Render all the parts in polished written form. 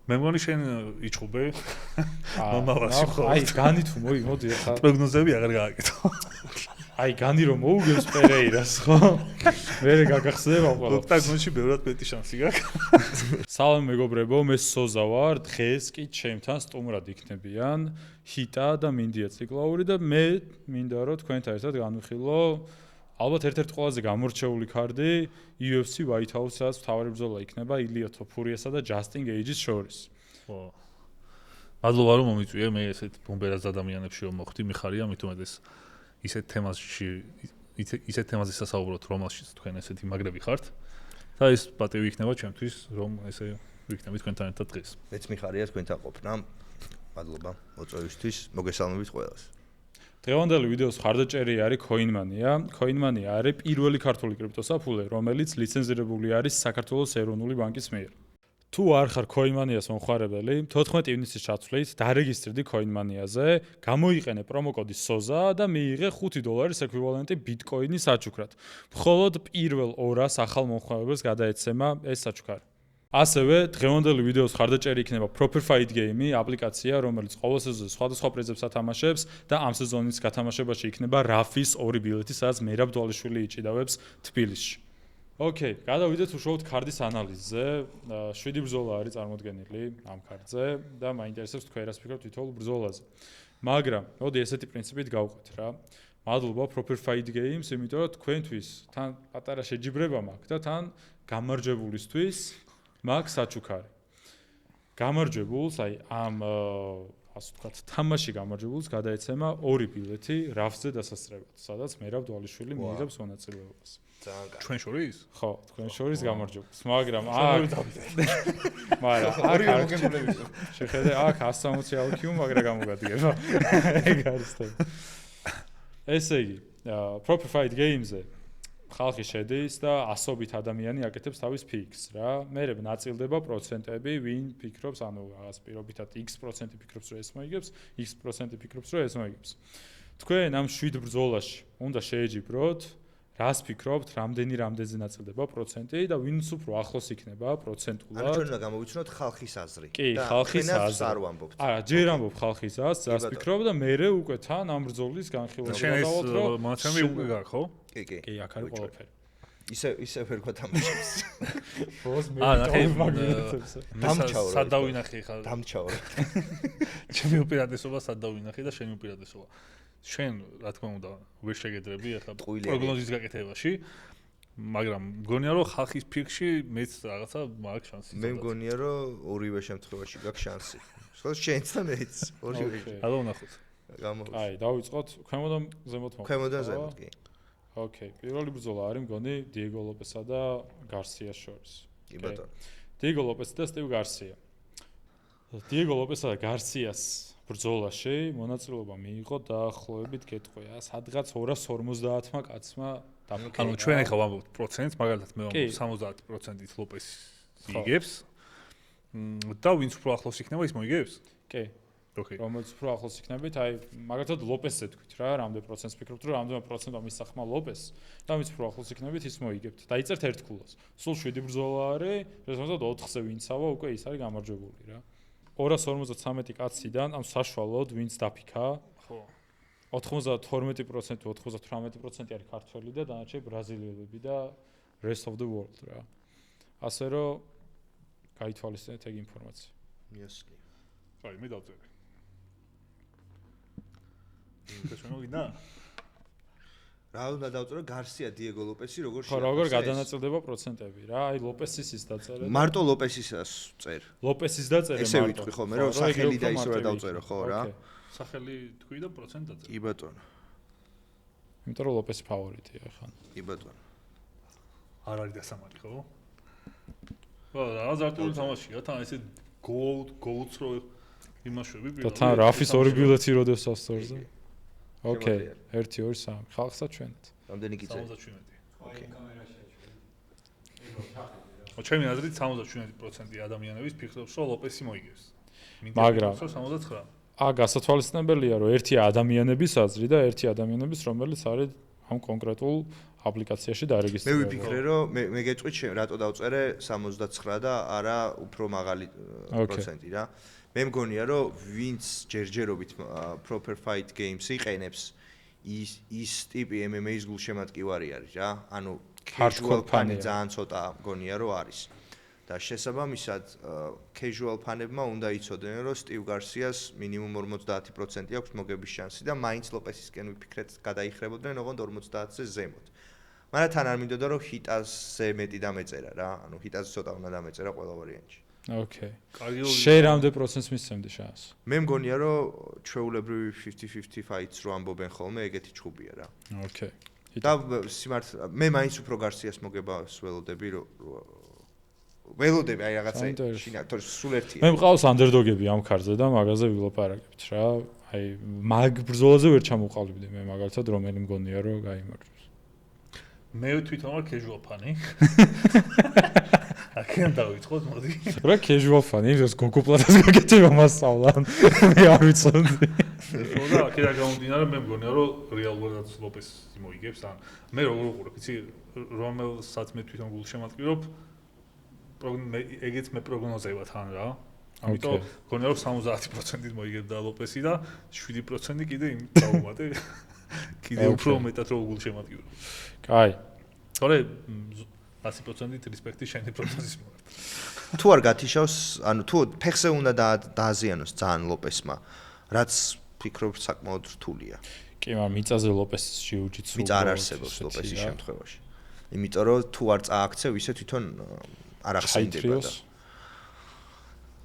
მე მგონი შენ იჭუბე მომავალში ხო? აი, განი თუ მოდი ახლა. პროგნოზები აღარ გააკეთო. აი, განი რომ მოუგებს პერეირას, ხო? მერე გაგახსნება ყველა. ოქტაგონში ბევრად მეტი შანსი გაქვს. სალამ მეგობრებო, მე სოზა ვარ. დღეს კი ჩემთან სტუმრად იქნებიან ჰიტა და მინდია ციკლაური და მე მინდა რომ თქვენთან ერთად განვიხილო ალბათ ერთ-ერთი ყველაზე გამორჩეული ქარდი UFC White House-ს თავარი ბრძოლა იქნება ილია თოფურიასა და ჯასტინ გეიჯის შორის. ხო. მადლობა რომ მომიწვია მე ესეთ ბომბერას ადამიანებში რომ მოხდი მიხარია მით უმეტეს ისეთ თემაზე სასაუბროთ რომელშიც თქვენ ესეთი მაგრები ხართ და ეს პატივი იქნება ჩემთვის რომ ესე ვიქნები თქვენთან ერთად დღეს. მეც მიხარია თქვენთან ყოფნა. მადლობა მოწვევისთვის, მოგესალმებით ყველას. დღევანდელი ვიდეოს მხარდაჭერი არის CoinMania. CoinMania არის პირველი ქართული კრიპტოსაფულე, რომელიც ლიცენზირებული არის საქართველოს ეროვნული ბანკის მიერ. თუ არ ხარ CoinMania-ს მომხმარებელი, 14 ივნისის ჩათვლით დარეგისტრირდი CoinMania-ზე, გამოიყენე პრომოკოდი SOZA და მიიღე $5 ეკვივალენტი ბიტკოინის საჩუქრად. მხოლოდ პირველ 200 ახალ მომხმარებელს გადაეცემა ეს საჩუქარი. ასევე დღევანდელი ვიდეოს მხარდაჭერი იქნება Proper Fight Game, აპლიკაცია, რომელიც ყოველ სეზონზე სხვადასხვა პრიზებს ათამაშებს და ამ სეზონის გათამაშებაში იქნება RAF-ის 2 ბილეთი, სადაც მერაბ დვალიშვილი იჭიდავებს თბილისში. ოკეი, გადავიდეთ უშუალოდ ქარდის ანალიზზე. 7 ბრძოლა არის წარმოდგენილი ამ ქარდზე და მაინტერესებს თქვენ რას ფიქრობთ თითოეულ ბრძოლაზე. მაგრამ, მოდი ესეთი პრინციპით გავყვეთ რა. მადლობა Proper Fight Games, იმიტომ რომ თქვენთვის თან პატარა შეჯიბრება მაქვს და თან გამარჯვებულისთვის მაქვს საჩუქარი. გამარჯვებულს, აი ამ ასე ვთქვათ, თამაში გამარჯვებულს გადაეცემა 2 ბილეთი RAF-ზე დასასწრებად, სადაც მერაბ დვალიშვილი მიიღებს მონაწილეობას. ჩვენ შორის? ხო, თქვენ შორის გამარჯვებულს, მაგრამ შეხედე, აქ 160 IQ მაგრა გამოგადგება. ეგ არის თქო. ესე იგი, Proper Fight Games-ზე ხალხი შედის და ასობით ადამიანი აკეთებს თავის ფიქს რა. მერე ნაწილდება პროცენტები, ვინ ფიქრობს, ანუ რაღაც პირობითად X% ფიქრობს, რომ ეს მოიგებს, X% ფიქრობს, რომ ეს მოიგებს. თქვენ ამ 7 ბრძოლაში უნდა შეეჯიბროთ, რას ფიქრობთ, რამდენზე ნაწილდება პროცენტი და ვინც უფრო ახლოს იქნება პროცენტულად. ანუ ჩვენ უნდა გამოვიცნოთ ხალხის აზრი. კი, ხალხის აზრი. არ ვამბობთ. არა, ჯერ ამბობ ხალხის აზრს, რას ფიქრობ და მერე უკვე თან ამ ბრძოლის განხილვა გადავალთ, რომ მონაცემი უკვე გაქვს, ხო? კი, აქ არის ყველაფერი. ისე ვერ გვათამაშებს. ბოს მე დამჩავრო. სად დავინახე ხა? დამჩავრო. ჩემი უპირატესობა სად დავინახე და შენი უპირატესობა. შენ რა თქმა უნდა ვერ შეგედრები ახლა პროგნოზის გაკეთებაში, მაგრამ მგონია რომ ხალხის ფიქრში მეც რაღაცა მაქვს შანსი. მე მგონია რომ ორივე შემთხვევაში გაქვს შანსი. ხო, შენც და მეც ორივე. ალბათ ვნახოთ. აი, დავიწყოთ ქვემოდან ზემოთ მოხდა. ქვემოდან ზემოთ კი. ოკეი, პირველი ბრძოლა არის მგონი დიეგო ლოპესა და გარსიას შორის. კი ბატონო. დიეგო ლოპესი და სტივ გარსია. დიეგო ლოპესა და გარსიას ბრძოლაში მონაწილეობა მიიღო დაახლოებით გეტყვია სადღაც 250-მა კაცმა დაფიქრა. ანუ ჩვენ ახლა ვამბობთ პროცენტს, მაგალითად მე ვამბობ 70%-ით ლოპესი იგებს. და ვინც უფრო ახლოს იქნება, ის მოიგებს? კი. ოკეი. რომელიც უფრო ახლოს იქნებით, აი მაგალითად ლოპესზე თქვით რა, რამდენ პროცენტს ფიქრობთ, რომ რამდენ პროცენტმა მისახმა ლოპესს და ვინც უფრო ახლოს იქნებით, ის მოიგებთ. დაიწერთ ერთ ქულას. სულ 7 ბრძოლა არის, შესაბამისად 4-ზე ვინცავა, უკვე ის არის გამარჯვებული რა. 253 კაციდან ამ საშუალოდ ვინც დაფიქა? ხო. 92%, 98% არის ქართველი და დანარჩენი ბრაზილიელები და rest of the world რა. ასე რომ გაითვალისწინეთ ეგ ინფორმაცია. იესკი. აი, მე დავწერე. გეშენოგინა? რა უნდა დავწერო გარსია დიეგო ლოპესი როგორ ხო, როგორ გადანაწილდება პროცენტები რა? აი ლოპესის ის დაწერე. მარტო ლოპესისას წერ. ლოპესის დაწერე მარტო. ესე ვიტყვი ხო, მე რომ სახელი და ისე რა დავწერო ხო რა? სახელი თქვი და პროცენტ დაწერე. კი ბატონო. იმიტომ რომ ლოპესი ფავორიტია ხან. კი ბატონო. არ არის დასამალი ხო? ხო, აზარტული თამაშია, თან ესე გოუთს რო იმაშვები და თან RAF-ის 2 ბილეთი როდეს ასწორზე. ოკეი, 1 2 3. ხალხსა ჩვენეთ. რამდენი გიწევ? 77. ოკეი. ჩემი აზრით 77% ადამიანების ფიქრობს, რომ ლოპესი მოიგებს. მაგრამ 79. გასათვალისწინებელია, რომ ერთი ადამიანების აზრი და ერთი ადამიანების, რომელიც არის ამ კონკრეტულ აპლიკაციაში დარეგისტრირება. მე ვიფიქრე რომ მე გეტყვით რატო დავწერე 79 და არა უფრო მაღალი პროცენტი რა. მე მგონია რომ ვინც ჯერჯერობით proper fight games იყენებს ის ტიპი MMA-ის გულშემატკივარი არის რა. ანუ casual ფანი ძალიან ცოტა მგონია რომ არის. და შესაბამისად casual ფანებმა უნდა იცოდნენ რომ Steve Garcia-ს მინიმუმ 50% აქვს მოგების შანსი და მაინც ლოპესისკენ ვიფიქრეთ გადაიხრებოდნენ ოღონდ 50-ზე ზემოთ. მაგრამ თან არ მინდოდა რომ ჰიტაზე მეტი დამეწერა რა. ანუ ჰიტაზე ცოტა უნდა დამეწერა ყველა ვარიანტში. ოკეი. შენ რამდენ პროცენტს მისცემდი შანსს? მე მგონია რომ ჩვეულებრივი 50-50 fights რო ამბობენ ხოლმე, ეგეთი ჭუბია რა. ოკეი. და სიმართლე მე მაინც უფრო Garcia-ს მოგებას ველოდები რომ ველოდები აი რაღაცა შინა თორე სულ ერთია. მე მყავს ანდერდოგები ამ ქარზე და მაგაზე ვილაპარაკებთ რა. აი მაგ ბრძოლაზე ვერ ჩამოყალიბდი მე მაგალითად რომელი მგონია რომ გაიმარჯვებს. მე თვითონ ვარ casual ფანი. აქედან დავიწყოთ მოდი. რა casual ფანი, ეს გოგო პლატას გაკეთება მასწავლა. მე არ ვიცოდი. ხო და აქედან გამომდინარე მე მგონია რომ რეალურად ლოპესი მოიგებს ან მე როგორ ვუყურებ იცი რომელსაც მე თვითონ გულშემატკივრობ ეგეც მე პროგნოზება თან რა. ამიტომ მგონია რომ 70%-ით მოიგებდა ლოპესი და 7% კიდე იმ დაუმატე. კიდე უფრო მეტად რო გულშემატკივრობ. კაი. თორე 100%-ით რესპექტი შენი პროგნოზის მიმართ. თუ არ გათიშავს, ანუ თუ ფეხზე უნდა დააზიანოს ძალიან ლოპესმა, რაც ფიქრობ საკმაოდ რთულია. კი, მაგრამ მიწაზე ლოპესის ჯიუ-ჯიტსუ მიწა არ არსებობს ლოპესის შემთხვევაში. იმიტომ რომ თუ არ წააქცევ, ისე თვითონ არ ახსენდება და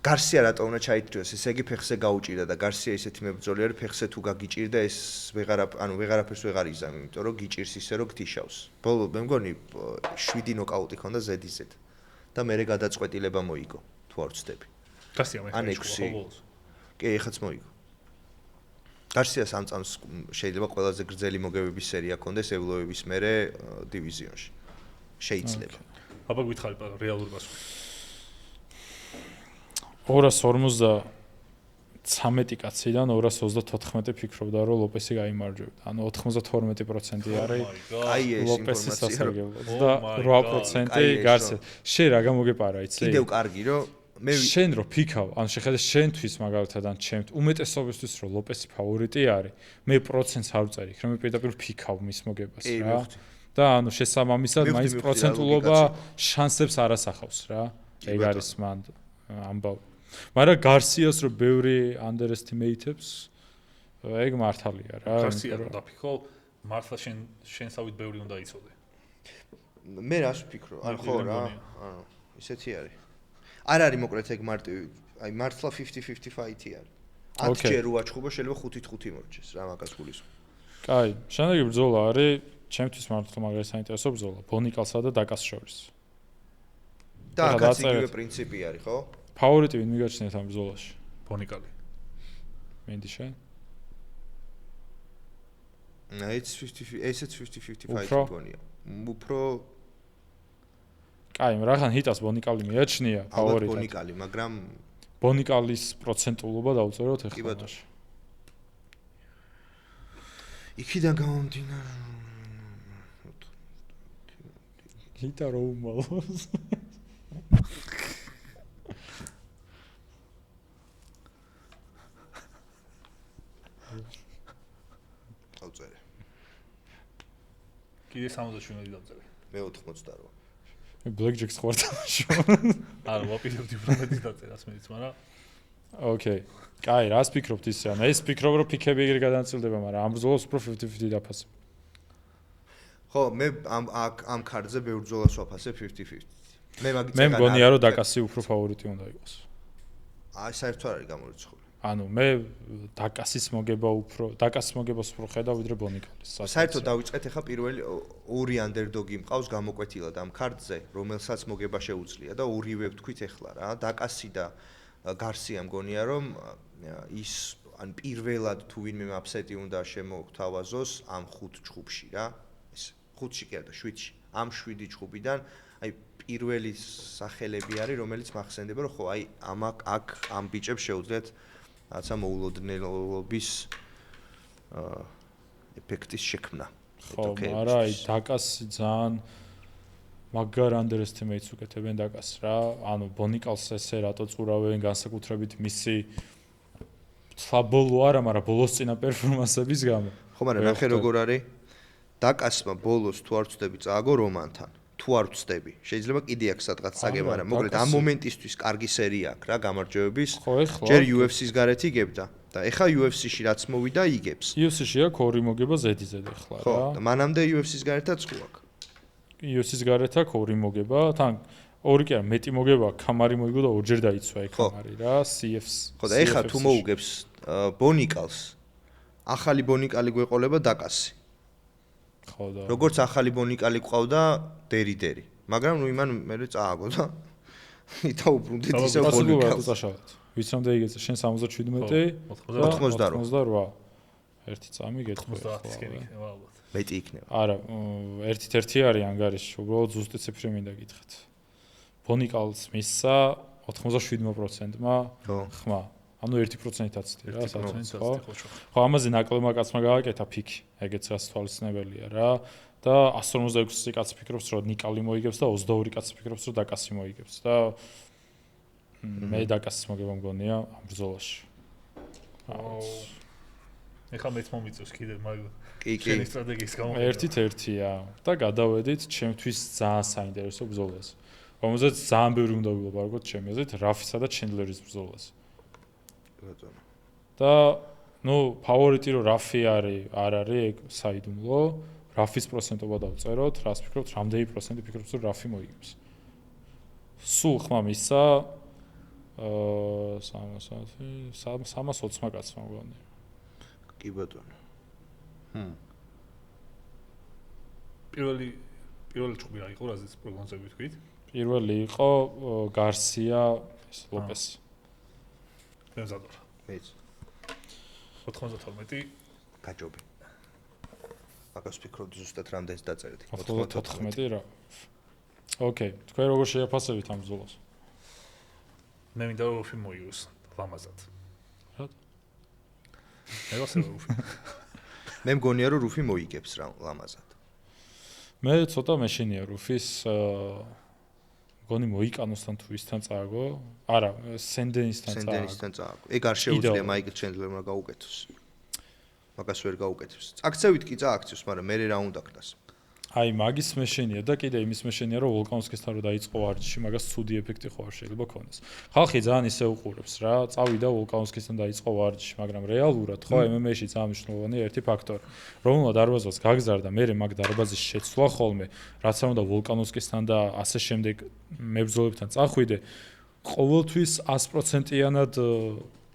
Garcia რატო უნდა ჩაიტრიოს, ესე იგი ფეხზე გაუჭირდა და Garcia ისეთი მებრძოლი არის, ფეხზე თუ გაგიჭირდა ეს ვეღარაფერს ვეღარ იზამ, იმიტომ რომ გიჭირს ისე რომ გთიშავს. ბოლო მე მგონი 7 ნოკაუტი ქონდა ზედიზედ და მერე გადაწყვეტილება მოიგო, თუ არ ვცდები. Garcia მე ან 6. კი, ეხაც მოიგო. Garcia სამ წამს შეიძლება ყველაზე გრძელი მოგებების სერია ქონდეს ევლოების მერე დივიზიონში. შეიძლება. აბა გითხარი რეალურ პასუხს. 253 კაციდან 234 ფიქრობდა რომ ლოპესი გაიმარჯვებდა. ანუ 92% არის ლოპესის სასარგებლოდ და 8% Garcia. შენ რა გამოგეპარა იცი? კიდევ კარგი რომ მე შენ რო ფიქავ, ანუ შეხედე შენთვის მაგალითად ან ჩემთ უმეტესობისთვის რომ ლოპესი ფავორიტი არის, მე პროცენტს არ ვწერ იქ, რომ მე პირდაპირ ფიქავ მის მოგებას რა. და ანუ შესაბამისად მაინც პროცენტულობა შანსებს არ ასახავს რა. ეგ არის მან ამბავი. მაგრამ Garcia-ს რო ბევრი underestimate-ებს, ეგ მართალია რა. Garcia რო დაფიქო, მართლა შენსავით ბევრი უნდა იცოდე. მე რას ვფიქრო? ან ხო რა, ანუ ისეთი არის. არ არის მოკლედ ეგ მარტივი, აი მართლა 50-50 fight-ი არის. 10 ჯერ უაჩხუბო, შეიძლება 5-5 მორჩეს რა მაგას გულისხმობ. კაი, შემდეგი ბრძოლა არის ჩემთვის მართლა მაგარი საინტერესო ბრძოლა, ბონიკალსა და დაკას შორის. და აქაც იგივე პრინციპი არის, ხო? ფავორიტი ვინ მიგაჩნიათ ამ ბრძოლაში? ბონიკალი. მინდი შენ? ესეც 50-50 fight-ი გონია. უფრო კაი, რახან ჰიტას ბონიკალი მიაჩნია ფავორიტად. ბონიკალი, მაგრამ ბონიკალის პროცენტულობა დავწეროთ ეხლა. იქიდან გამომდინარე ჰიტა რო უმალოს. დავწერე. კიდე 67 დავწერე. მე 88. მე ბლეკჯეკს ხوار თამაშობ. არა, ვაპირებდი უფრო მეტი დაწერას მეც, მაგრამ ოკეი. კაი, რას ფიქრობთ ისე? ანუ ეს ფიქრობ რომ ფიქები ეგრე გადანაწილდება, მაგრამ ამ ბრძოლას უფრო 50-50 დაფასებ. ხო, მე ამ კარტზე ბევრ ბრძოლას ვაფასებ 50-50. მე მგონია რომ დაკასი უფრო ფავორიტი უნდა იყოს. აი, საერთოდ არ არის გამორიცხული. ანუ მე დაკასის დაკასის მოგებას უფრო ხედავ ვიდრე ბონიკალის. საერთოდ დავიწყეთ ახლა პირველი ორი ანდერდოგი მყავს გამოკვეთილად ამ კარტზე, რომელსაც მოგება შეუძლია და ორივე ვთქვით ახლა რა, დაკასი და Garcia მგონია რომ ის ან პირველად თუ ვინმე აპსეტი უნდა შემოგთავაზოს ამ 5 ჯგუფში რა. ეს 5-ში კი არა და 7-ში. ამ 7 ჯგუფიდან აი პირველი სახელები არის, რომელიც მახსენდება, რომ ხო, აი აქ ამ ბიჭებს შეუძლიათ რაცა მოულოდნელობის ეფექტის შექმნა. ხო, მაგრამ აი დაკასი ძალიან მაგარ underestimates უკეთებენ დაკას რა. ანუ ბონიკალს ესე რატო წურავენ განსაკუთრებით მისი სლაბოლო არა, მაგრამ ბოლოს წინა პერფორმანსების გამო. ხო, მაგრამ ნახე როგორ არის დაკასმა ბოლოს თუ არ ვწდები წააგო რომანთან. თუ არ ვწდები, შეიძლება კიდე აქ სადღაც საგებ, მაგრამ მოკლედ ამ მომენტისთვის კარგი სერია აქვს რა გამარჯვებების. ჯერ UFC-ს გარეთ იგებდა და ეხა UFC-ში რაც მოვიდა იგებს. UFC-ში აქვს ორი მოგება ზედიზედ ეხლა რა. ხო, და მანამდე UFC-ს გარეთაც ხო აქვს. UFC-ს გარეთ აქვს ორი მოგება, თან ორი კი არა, მეტი მოგება, კამარი მოიგო და ორჯერ დაიცვა ეგ კამარი რა, CFs. ხო და ეხა თუ მოუგებს ბონიკალს, ახალი ბონიკალი გვეყოლება დაკასი. ხო და როგორც ახალი ბონიკალი ყავდა დერი, მაგრამ ნუ იმან მე წააგო და ითა უბრუნდით ისე ბონიკალს. ვიც რომ დაიგეცა შენ 77 88 ერთი წამი გეტყვი ხო. 90-ისკენ იქნება ალბათ. მეტი იქნება. არა, 1-1 არის ანგარიში, უბრალოდ ზუსტი ციფრი მინდა გითხრათ. ბონიკალს მისცა 87%-მა ხმა. ანუ 1%-აც რა, საერთოდ ხო. ხო, ამაზე ნაკლებმა კაცმა გააკეთა ფიქი, ეგეც რას თვალისწინებელია რა. და 156 კაცი ფიქრობს, რომ ნიკალი მოიგებს და 22 კაცი ფიქრობს, რომ დაკასი მოიგებს და მე დაკასის მოგება მგონია ამ ბრძოლაში. ეხლა მეც მომიწევს კიდე მაგ კი. შენი სტრატეგიის გამო. 1-1-ია და გადავედით ჩემთვის ძალიან საინტერესო ბრძოლაზე. რომელზეც ძალიან ბევრი უნდა ვილაპარაკოთ ჩემი აზრით, რაფისა და ჩენდლერის ბრძოლაზე. და ნუ ფავორიტი რომ რაფი არის, არ არის ეგ საიდუმლო. რაფის პროცენტობა დავწეროთ, რას ფიქრობთ, რამდენი პროცენტი ფიქრობთ, რომ რაფი მოიგებს. სულ ხმა მისცა 320 კაცმა მგონი. კი ბატონო. პირველი ჭუბი რა იყო, რაზეც პროგნოზები თქვით? პირველი იყო გარსია ლოპესი. მე მზადვარ. მეც 92 გაჯობი. მაგას ვფიქრობ ზუსტად რამდენს დაწერეთ. 94 რა. ოკეი, თქვენ როგორ შეაფასებით ამ ბრძოლას? მე მინდა რომ რუფი მოიგოს ლამაზად. რა? მე ვასწავლე რუფი. მე მგონია რომ რუფი მოიგებს რა ლამაზად. მე ცოტა მეშინია რუფის გონი მოიკანოსთან თუ ისთან წააგო? არა, სენდენისთან წააგო. ეგ არ შეუძლია მაიკლ ჩენდლერმა გაუკეთოს. მაგას ვერ გაუკეთებს. აქცევით კი წააქცევს, მაგრამ მე რა უნდა ქნას. აი, მაგის მეშენია და კიდე იმის მეშენია, რომ ვოლკანოვსკისთან რო დაიწყო ვარჯიში, მაგას ცუდი ეფექტი ხო არ შეიძლება ქონდეს. ხალხი ძალიან ისე უყურებს რა, წავიდა ვოლკანოვსკისთან დაიწყო ვარჯიში, მაგრამ რეალურად ხო MMA-ში ძალიან მნიშვნელოვანი ერთი ფაქტორი, რომელსაც დარბაზას გაგზარდა, მე მაგ დარბაზის შეცვლა ხოლმე, რაც არ უნდა ვოლკანოვსკისთან და ასე შემდეგ მებრძოლებთან წახვიდე, ყოველთვის 100%-იანად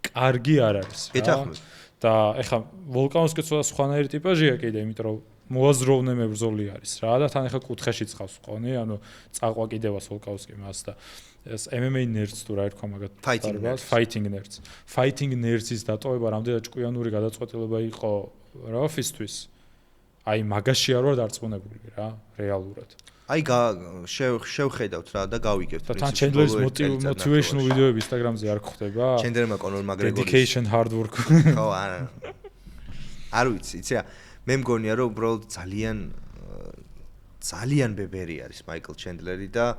კარგი არ არის რა. და ეხლა ვოლკანოვსკი ცოტა სხვანაირი ტიპაჟია კიდე, იმიტომ რომ მოაზროვნე მებრძოლი არის რა და თან ეხლა კუთხეში წავს ყონი, ანუ წაყვა კიდევას ვოლკანოვსკი მას და ეს MMA nerds თუ რა ერქვა მაგათ fighting nerds. Fighting nerds-ის დატოვება რამდენად ჭკვიანური გადაწყვეტილება იყო რაფისთვის? აი მაგაში არ ვარ დარწმუნებული რა, რეალურად. აი შევხედავთ რა და გავიგებთ პრინციპი. თან ჩენდლერის motivational ვიდეოები Instagram-ზე არ გხვდება? ჩენდლერმა კონორ მაგრეგორის dedication hard work. ხო, არა. არ ვიცი, იცი რა. მე მგონია რომ უბრალოდ ძალიან ბებერი არის მაიკლ ჩენდლერი და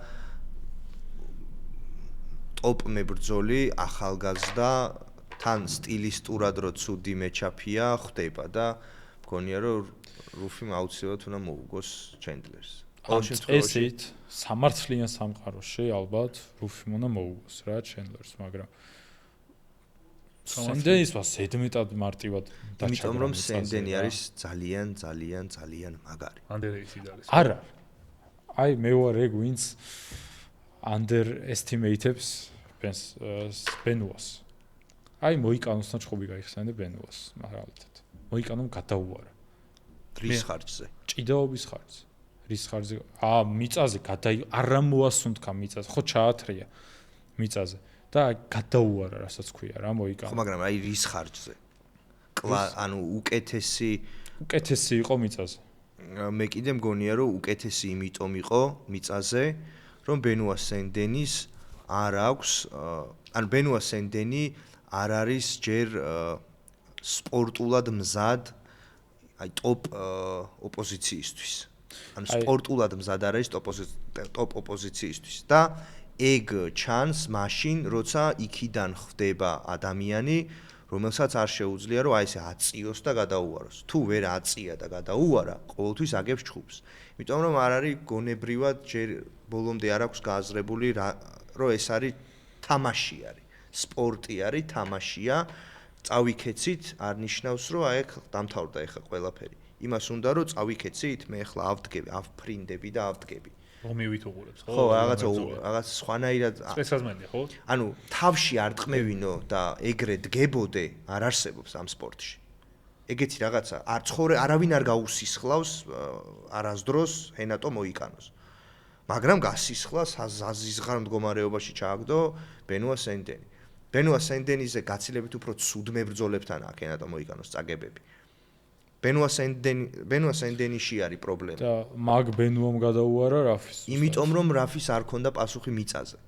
ტოპ მებრძოლი, ახალგაზრდა, თან სტილისტურად რო ცუდი მეჩაფია ხდება და მგონია რომ რუფიმ აუცილებლად უნდა მოუგოს ჩენდლერს. ესეთ სამართლიან სამყაროში ალბათ რუფიმ უნდა მოუგოს რა ჩენდლერს, მაგრამ სენდენის მას ზედმეტად მარტივად დაჩაგრა. იმიტომ რომ სენდენი არის ძალიან მაგარი. underrated არის. არა. აი მე ვარ ეგ ვინც underestimates ბენუას. აი მოიკანოსთან ჭუბი გაიხსენე ბენუას, მაგალითად. მოიკანომ გადაუარა. რის ხარჯზე? ჭიდაობის ხარჯზე. რის ხარჯზე? მიწაზე არა მოასუნთქა მიწაზე, ხო ჩაათრია მიწაზე. და გადაუარა, რასაც ქვია რა, მოიკანა. ხო, მაგრამ აი რის ხარჯზე? ანუ უკეთესი იყო მიწაზე. მე კიდე მგონია რომ უკეთესი იმიტომ იყო მიწაზე, რომ ბენუა სენდენის არ აქვს, ან ბენუა სენდენი არ არის ჯერ სპორტულად მზად აი ტოპ ოპოზიციისთვის. ანუ სპორტულად მზად არის ტოპ ოპოზიციისთვის და ეგ ჩანს მაშინ, როცა იქიდან ხდება ადამიანი, რომელსაც არ შეუძლია რომ აი ესე აწიოს და გადაუაროს. თუ ვერ აწია და გადაუარა, ყოველთვის აგებს ჩხუბს. იმიტომ რომ არ არის გონებრივად ჯერ ბოლომდე არ აქვს გააზრებული რომ ეს არის თამაში არის. სპორტი არის, თამაშია. წავიქეცით არ ნიშნავს რომ აი დამთავრდა ეხა ყველაფერი. იმას უნდა რომ წავიქეცით, მე ახლა ავდგები, ავფრინდები და ავდგები. რომივით უყურებს, ხო? ხო, რაღაც სხვანაირად სპეცსაზმენია, ხო? ანუ თავში არ ტყმევინო და ეგრე დგებოდე არ არსებობს ამ სპორტში. ეგეთი რაღაცა არავინ არ გაუსისხლავს არასდროს ჰენატო მოიკანოს. მაგრამ გასისხლას აზიზღარ მდგომარეობაში ჩააგდო ბენუა სენდენი. ბენუა სენდენიზე გაცილებით უფრო ცუდ მებრძოლებთან აქ ჰენატო მოიკანოს წაგებები. ბენუა სენდენიში არის პრობლემა. და მაგ ბენუამ გადაუარა რაფის. იმიტომ რომ რაფის არ ქონდა პასუხი მიწაზე.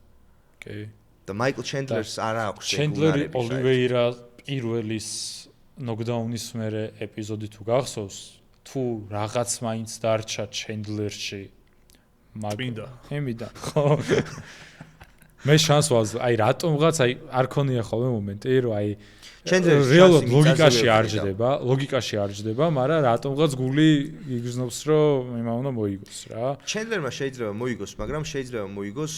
კი. და მაიკლ ჩენდლერს არ აქვს ჩენდლერი ოლივეირა პირველის ნოკდაუნის მერე ეპიზოდი თუ გახსოვს, თუ რაღაც მაინც დარჩა ჩენდლერში. მინდა. ემიდა, ხო. მე შანს ვაზ, აი რატომღაც აი არ ქონია ხოლმე მომენტი, რომ აი რეალურად ლოგიკაში არ ჯდება, მაგრამ რატომღაც გული იგრძნობს, რომ იმა უნდა მოიგოს რა. ჩენდლერმა შეიძლება მოიგოს, მაგრამ შეიძლება მოიგოს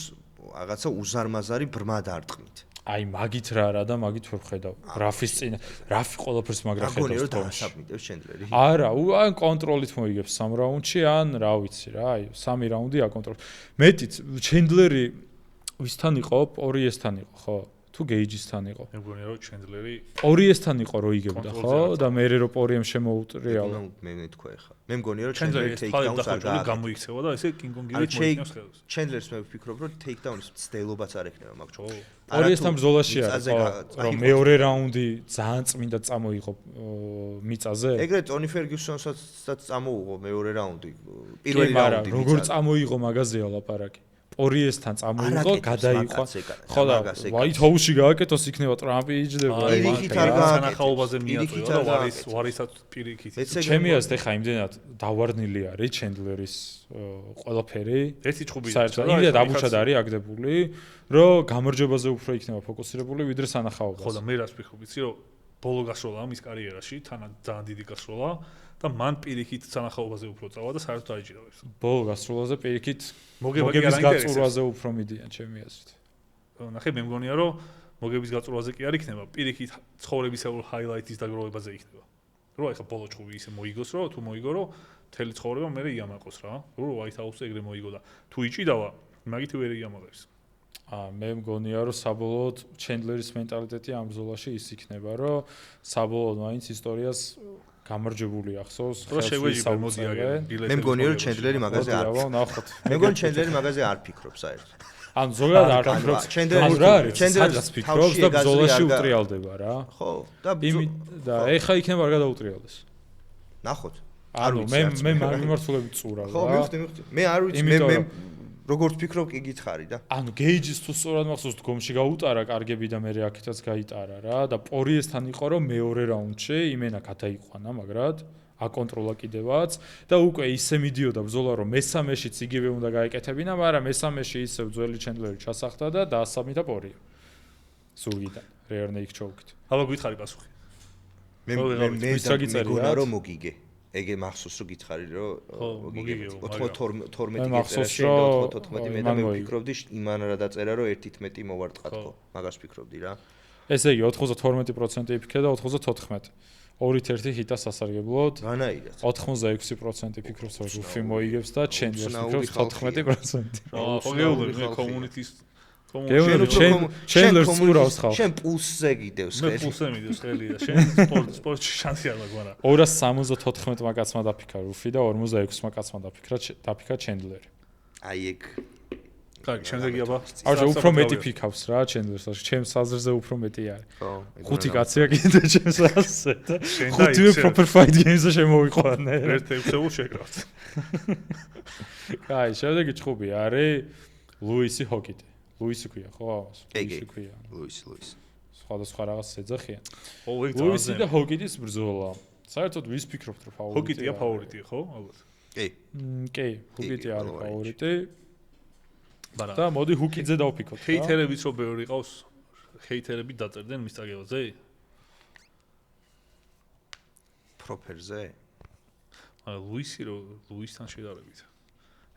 რაღაცა უზარმაზარი ბრმა დარტყმით. აი მაგით რა და მაგით ვერ ხედავ. რაფის წინ, რაფი ყველაფერს მაგრა ხედავს. აგონია რომ დაასაბნიდებს ჩენდლერი. არა, ან კონტროლით მოიგებს 3 რაუნდში, ან რა ვიცი რა, აი 3 რაუნდი აკონტროლებს. მეტიც ჩენდლერი ვისთან იყო? პორიესთან იყო, ხო? თუ გეიჯისთან იყო. მე მგონია რომ ჩენდლერი პორიესთან იყო რო იგებდა, ხო? და მე რო პორიემ შემოუტრიალა. მე თქვა ეხა. მე მგონია რომ ჩენდლერი ტეიქდაუნს არ გამოიქცევა და ესე კინგ-კონგირით მოიქნევს ხელს. ჩენდლერს მე ვფიქრობ რომ ტეიქდაუნის მცდელობაც არ ექნება მაგ ჯგუფში. პორიესთან ბრძოლაში არის, რომ მეორე რაუნდი ძალიან წმინდა წამოიღო მიწაზე. ეგრეთ ტონი ფერგიუსონსაც წამოუღო მეორე რაუნდი. პირველი რაუნდი. როგორ წამოიღო მაგაზეა ლაპარაკი. პორიესთან წამოიღო, გადაიყვა. ხო და white house-ში გააკეთოს იქნება ტრამპი იჯდება. პირიქით არ გააკეთეს. სანახაობაზე მიაწვია და ვარისაც პირიქით. ჩემი აზრით ხა იმდენად დავარნილი არის ჩენდლერის ყველაფერი. ერთი ჭუბი საერთოდ იმდენად აბუჩად არის აგდებული, რომ გამარჯვებაზე უფრო იქნება ფოკუსირებული ვიდრე სანახაობაზე. ხო და მე რას ვფიქრობ, იცი რომ ბოლო გასროლა მის კარიერაში, თან ძალიან დიდი გასროლა და მან პირიქით სანახაობაზე უფრო წავა და საერთოდ აიჭირავს. ბოლო გასროლაზე პირიქით მოგების გაწურვაზე უფრო მიდიან ჩემი აზრით. ნახე, მე მგონია რომ მოგების გაწურვაზე კი არ იქნება, პირიქით ცხოვრებისეულ ჰაილაიტის დაგროვებაზე იქნება. რომ ეხა ბოლო ჭუბი ისე მოიგოს, რომ თუ მოიგო, რომ მთელი ცხოვრება მე იამაყოს რა. რომ white house-ზე ეგრე მოიგო და თუ იჭიდავა, მაგით ვერ იამაყებს. მე მგონია რომ საბოლოოდ ჩენდლერის მენტალიტეტი ამ ბრძოლაში ის იქნება, რომ საბოლოოდ მაინც ისტორიას გამარჯვებული ახსოვს. მე მგონია რომ ჩენდლერი მაგაზე არ ნახოთ. მე მგონი ჩენდლერი მაგაზე არ ფიქრობს საერთოდ. ან ზოგადად არ ფიქრობს. ჩენდლერი რა არის? ჩენდლერს ფიქრობს და ბრძოლაში უტრიალდება რა. ხო, და ეხა იქნება არ გადაუტრიალდეს. ნახოთ. ანუ მე მიმართულებით წურავ რა. ხო, მივხვდი. მე არ ვიცი, მე როგორც ფიქრობ კი გითხარი და ანუ გეიჯის თუ სწორად მახსოვს დგომში გაუტარა კარგები და მე აქეთაც გაიტარა რა და პორიესთან იყო რომ მეორე რაუნდში იმენა გადაიყვანა მაგრად აკონტროლა კიდევაც და უკვე ისე მიდიოდა ბრძოლა რომ მესამეშიც იგივე უნდა გაეკეთებინა, მაგრამ მესამეში ისევ ძველი ჩენდლერი ჩასახდა და დაასაბმიტა პორია ზურგიდან რეარნეიქ ჩოუკით. აბა გითხარი პასუხი. მე მეგონა რომ მოგიგე. ეგე მახსოვს რომ გითხარი რომ მოგიგე 12 გეწერაში 14 მე და მე ვფიქრობდი იმან რა დაწერა რომ 1.11 მოვარტყათო მაგას ვფიქრობდი რა. ესე იგი 92% იფიქრე და 94 2-1 ჰიტა სასარგებლოდ. რანაირად 86% ფიქრობს რომ რუფი მოიგებს და ჩენდლერს ფიქრობს 14%. ხო გეუბნები მე კომუნიტის ჩენდლერს წურავს ხალხს. შენ პულსზე გიდევს ხელი. მე პულსზე მიდევს ხელი და შენ სპორტში შანსი არ მაქვს მაგრამ 274 კაცმა დაფიქრა რუფი და 46 კაცმა დაფიქრა ჩენდლერი. აი ეგ კარგი, შემდეგი აბა. არა, უფრო მეტი ფიქავს რა ჩენდლერს, ჩემს აზრზე უფრო მეტი არის. ხო, 5 კაცია კიდე ჩემს აზრზე და 5-ვე proper fight games-ზე შემოვიყვანე. ერთ-ერთეულ შეკრავთ. კაი, შემდეგი ჭუბი არის ლუისი ჰოკიტი. ლუისი ქვია, ხო ამას? ლუისი ქვია. ლუისი. სხვადასხვა რაღაც ეძახიან. ო, ეგ ლუისი და ჰოკიტის ბრძოლა. საერთოდ ვის ფიქრობთ რომ ფავორიტია? ჰოკიტია ფავორიტია, ხო? ალბათ. კი, ჰუკიტი არის ფავორიტი. მაგრამ და მოდი ჰუკიძე დავფიქროთ. ჰეითერებიც რო ბევრი ყავს, ჰეითერები დაწერდნენ მის წაგებაზე? პროფერზე? ლუისთან შედარებით.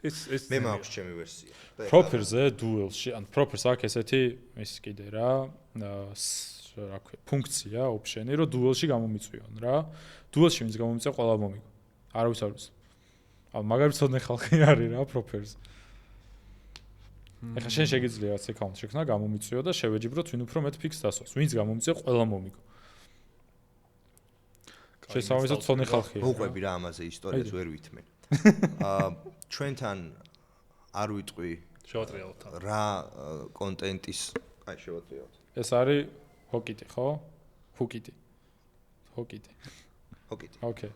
ეს მე მაქვს ჩემი ვერსია. პროფერზე დუელში, ან პროფერს აქვს ესეთი ის კიდე რა ქვია, ფუნქცია, ოპშენი, რომ დუელში გამომიწვიონ რა. დუელში ვინც გამომიწვია, ყველა მომიგო. არავის არ ვიცი. მაგარი ცოდნე ხალხი არის რა პროფერზე. ეხლა შენ შეგიძლია რაც აკაუნტ შექმნა, გამომიწვიო და შევეჯიბროთ ვინ უფრო მეტ ფიქს დასვას. ვინც გამომიწვია, ყველა მომიგო. შესაბამისად ცოდნე ხალხია. მოყვები რა ამაზე ისტორიას ვერ ვითმენ. ჩვენთან არ ვიტყვი შევატრიალოთ. რა კონტენტის, შევატრიალოთ. ეს არის ჰოკიტი, ხო? ჰუკიტი. ჰოკიტი. ოკეი.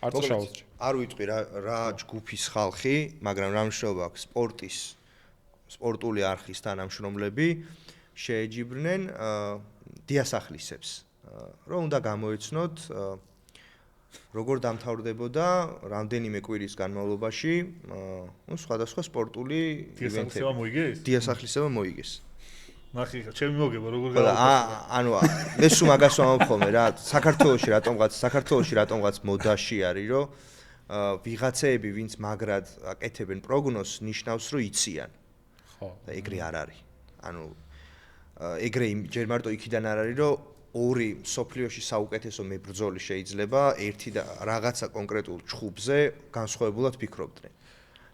არც შაუზჭი. არ ვიტყვი რა ჯგუფის ხალხი, მაგრამ რა მნიშვნელობა აქვს სპორტული არხის თანამშრომლები შეეჯიბრნენ დიასახლისებს, რომ უნდა გამოეცნოთ როგორ დამთავრდებოდა რამდენიმე კვირის განმავლობაში სხვადასხვა სპორტული დიასახლისება მოიგეს? დიასახლისება მოიგეს. ნახე, ჩემი მოგება როგორ ანუ მე სულ მაგას ვამბობ ხოლმე რა, საქართველოში რატომღაც მოდაში არის, რომ ვიღაცეები ვინც მაგრად აკეთებენ პროგნოზს, ნიშნავს რომ იციან. ხო. და ეგრე არ არის. ანუ ეგრე ჯერ მარტო იქიდან არ არის, რომ ორი სოფლიოში საუკეთესო მებრძოლი შეიძლება ერთი და რაღაცა კონკრეტულ ჩხუბზე განსხვავებულად ფიქრობდნენ.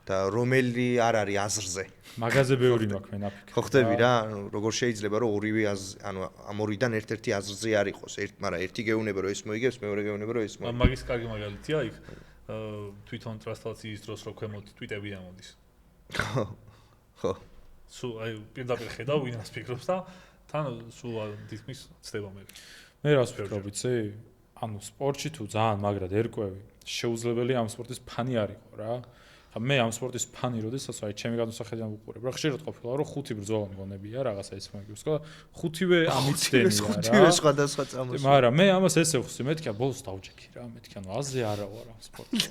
და რომელი არ არის აზრზე. მაგაზე ბევრი მაქვს მე ნაფიქრი. ხო ხდები რა, ანუ როგორ შეიძლება რომ ორივე ანუ ამ ორიდან ერთ-ერთი აზრზე არ იყოს, მაგრამ ერთი გეუბნება რომ ეს მოიგებს, მეორე გეუბნება რომ ეს მოიგებს. მაგის კარგი მაგალითია იქ თვითონ ტრანსლაციის დროს რო ქვემოთ ტვიტები ამოდის. ხო. სულ აი პირდაპირ ხედავ ვინას ფიქრობს და თან სულ თითქმის ცდება მე. მე რას ვფიქრობ, იცი? ანუ სპორტში თუ ძალიან მაგრად ერკვევი, შეუძლებელი ამ სპორტის ფანი არისო რა. მე ამ სპორტის ფანი როდესაც აი ჩემი გადმოსახედიდან ვუყურებ რა ხშირად ყოფილა რომ 5 ბრძოლა მგონებია რაღაცა ის მოიგებს და 5-ვე ამიცდენია რა 5-ვე სხვადასხვა წამოსვლა მაგრამ მე ამას ესე ვხსნი მეთქი ბოლოს დავჯექი რა მეთქი ანუ აზე არა ვარ ამ სპორტში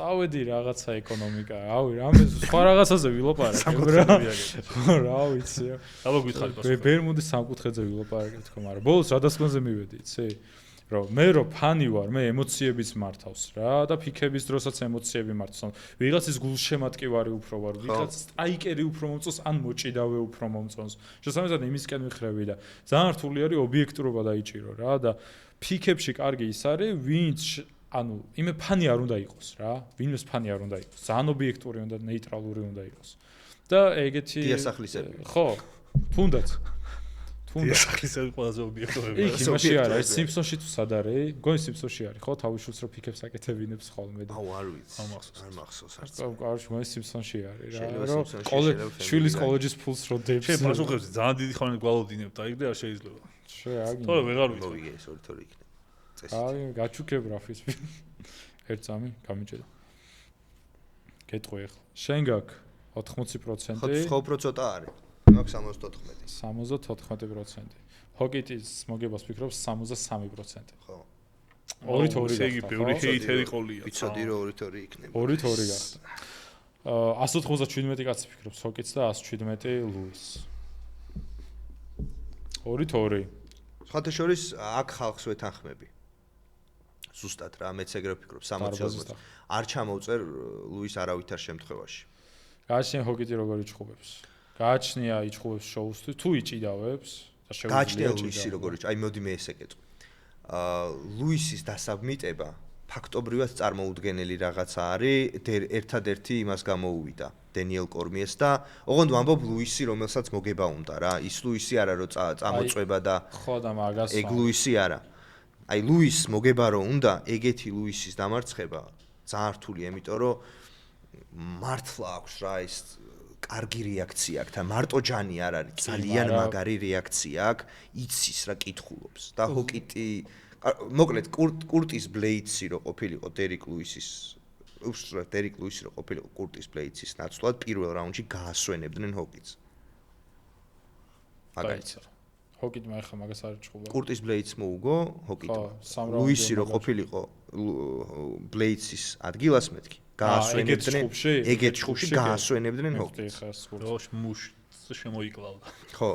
წავედი რაღაცა ეკონომიკა რავი რამე სხვა რაღაცაზე ვილაპარაკებ რა ვიცი აბა გითხარი პასუხი ბერმუდის სამკუთხედზე ვილაპარაკებ თქო მაგრამ ბოლოს რა დასკვნაზე მივედი იცი რომ მე რო ფანი ვარ, მე ემოციებიც მართავს რა და ფიქების დროსაც ემოციები მართავს. ვიღაცის გულშემატკივარი უფრო ვარ, ვიღაც სტრაიკერი უფრო მომწონს, ან მოჭიდავე უფრო მომწონს. შესაბამისად იმისკენ ვიხრები და ძალიან რთული არის ობიექტურობა დაიჭირო რა და ფიქებში კარგი ის არის, ვინც ანუ იმე ფანი არ უნდა იყოს რა, ვინმეს ფანი არ უნდა იყოს. ძალიან ობიექტური უნდა, ნეიტრალური უნდა იყოს. და ეგეთი დიასახლისები. ხო, თუნდაც დიასახლისები ყველაზე ობიექტურია. იქ იმაში არა, ეს სიმპსონში თუ სად არის? გონი სიმპსონში არის, ხო? თავისუფლს რო ფიქებს აკეთებინებს ხოლმე და. აუ არ ვიცი. არ მახსოვს არც. კარგი, გონი სიმპსონში არის რა. რომ შვილის კოლეჯის ფულს რო დებს. შენ პასუხებს ძალიან დიდი ხანი გვალოდინებ და იქ და არ შეიძლება. შე თორე ვეღარ ვიცი. მოვიგე ეს ორ-თორი იქნება. წესი. აი, გაჩუქებ რაფის. ერთ წამი გამიჭედა. გეტყვი ახლა. შენ გაქვს 80%. ხო, უფრო ცოტა არის. მაქვს 74. 74%. ჰოკიტის მოგებას ფიქრობს 63%. ხო. 2-2 ესე იგი ბევრი ჰეითერი ყოლია. ვიცოდი რომ 2-2 იქნება. 2-2 გახდა. 197 კაცი ფიქრობს ჰოკიტს და 117 ლუის. 2-2. სხვათა შორის აქ ხალხს ვეთანხმები. ზუსტად რა, მეც ეგრე ვფიქრობ 60-70. არ ჩამოვწერ ლუის არავითარ შემთხვევაში. გააჩნია ჰოკიტი როგორ იჭხუბებს. გააჩნია იჭხუბებს შოუსთვის, თუ იჭიდავებს და შეუძლია გააჩნია ლუისი როგორ იჭ. აი მოდი მე ესე გეტყვი. ლუისის დასაბმიტება ფაქტობრივად წარმოუდგენელი რაღაცა არის, ერთადერთი იმას გამოუვიდა დენიელ კორმიეს და ოღონდ ვამბობ ლუისი რომელსაც მოგება უნდა რა. ის ლუისი არა რომ წამოწვება და ხო და მაგას ეგ ლუისი არა. აი ლუის მოგება რომ უნდა ეგეთი ლუისის დამარცხება ძალიან რთული, იმიტომ რომ მართლა აქვს რა ის კარგი რეაქცია აქვს და მარტო ჯანი არ არის, ძალიან მაგარი რეაქცია აქვს, იცის რა კითხულობს და ჰოკიტი მოკლედ კურტის ბლეიდსი რო ყოფილიყო დერიკ ლუისის უსწრაფ დერიკ ლუისი რო ყოფილიყო კურტის ბლეიდსის ნაცვლად პირველ რაუნდში გაასვენებდნენ ჰოკიტს. მაგალითად ჰოკიდმა ახლა მაგას არ ჭუბა. კურტის ბლეიდს მოუგო ჰოკიდმა. ხო, ლუისი რო ყოფილიყო ბლეიდსის ადგილას მეთქი. გაასვენებდნენ ეგეთ ჯგუფში გაასვენებდნენ ჰოკიდს. როშ მუშ შემოიკლავდა. ხო.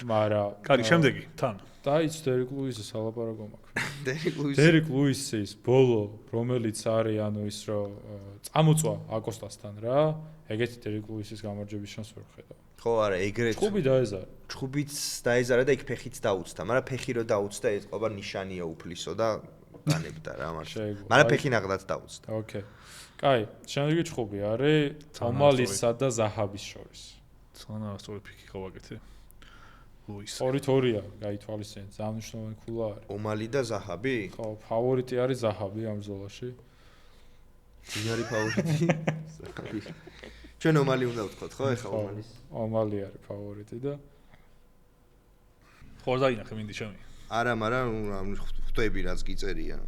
მაგრამ კარგი, შემდეგი, თან. დაიც დერიკ ლუისის ალაპარაკო მაქვს. დერიკ დერიკ ლუისის ბოლო, რომელიც არის ანუ ის რომ წამოწვა აკოსტასთან რა, ეგეთი დერიკ ლუისის გამარჯვების შანსი ვერ ხედავ. ხო, არა, ეგრეთ. ჩხუბი დაეზარა. ჩხუბიც დაეზარა და იქ ფეხიც დაუცდა, მაგრამ ფეხი რო დაუცდა, ეს ყობა ნიშანია უფლისო და განებდა რა მართლა. მაგრამ ფეხი ნაღდაც დაუცდა. ოკეი. კაი, შემდეგი ჩხუბი არის ომალისა და ზაჰაბის შორის. სანასწორი ფიქი ხო ვაკეთე. ლუის. 2-2-ია, გაითვალისწინეთ, ძალიან მნიშვნელოვანი ქულა არის. ომალი და ზაჰაბი? ხო, ფავორიტი არის ზაჰაბი ამ ბრძოლაში. ვინ არის ფავორიტი? ზაჰაბი. ჩვენ ომალი უნდა ვთქვათ, ხო, ეხლა ომალის. ომალი არის ფავორიტი და ხო დაინახე მინდი ჩემი. არა, მაგრამ ხვდები რაც გიწერია.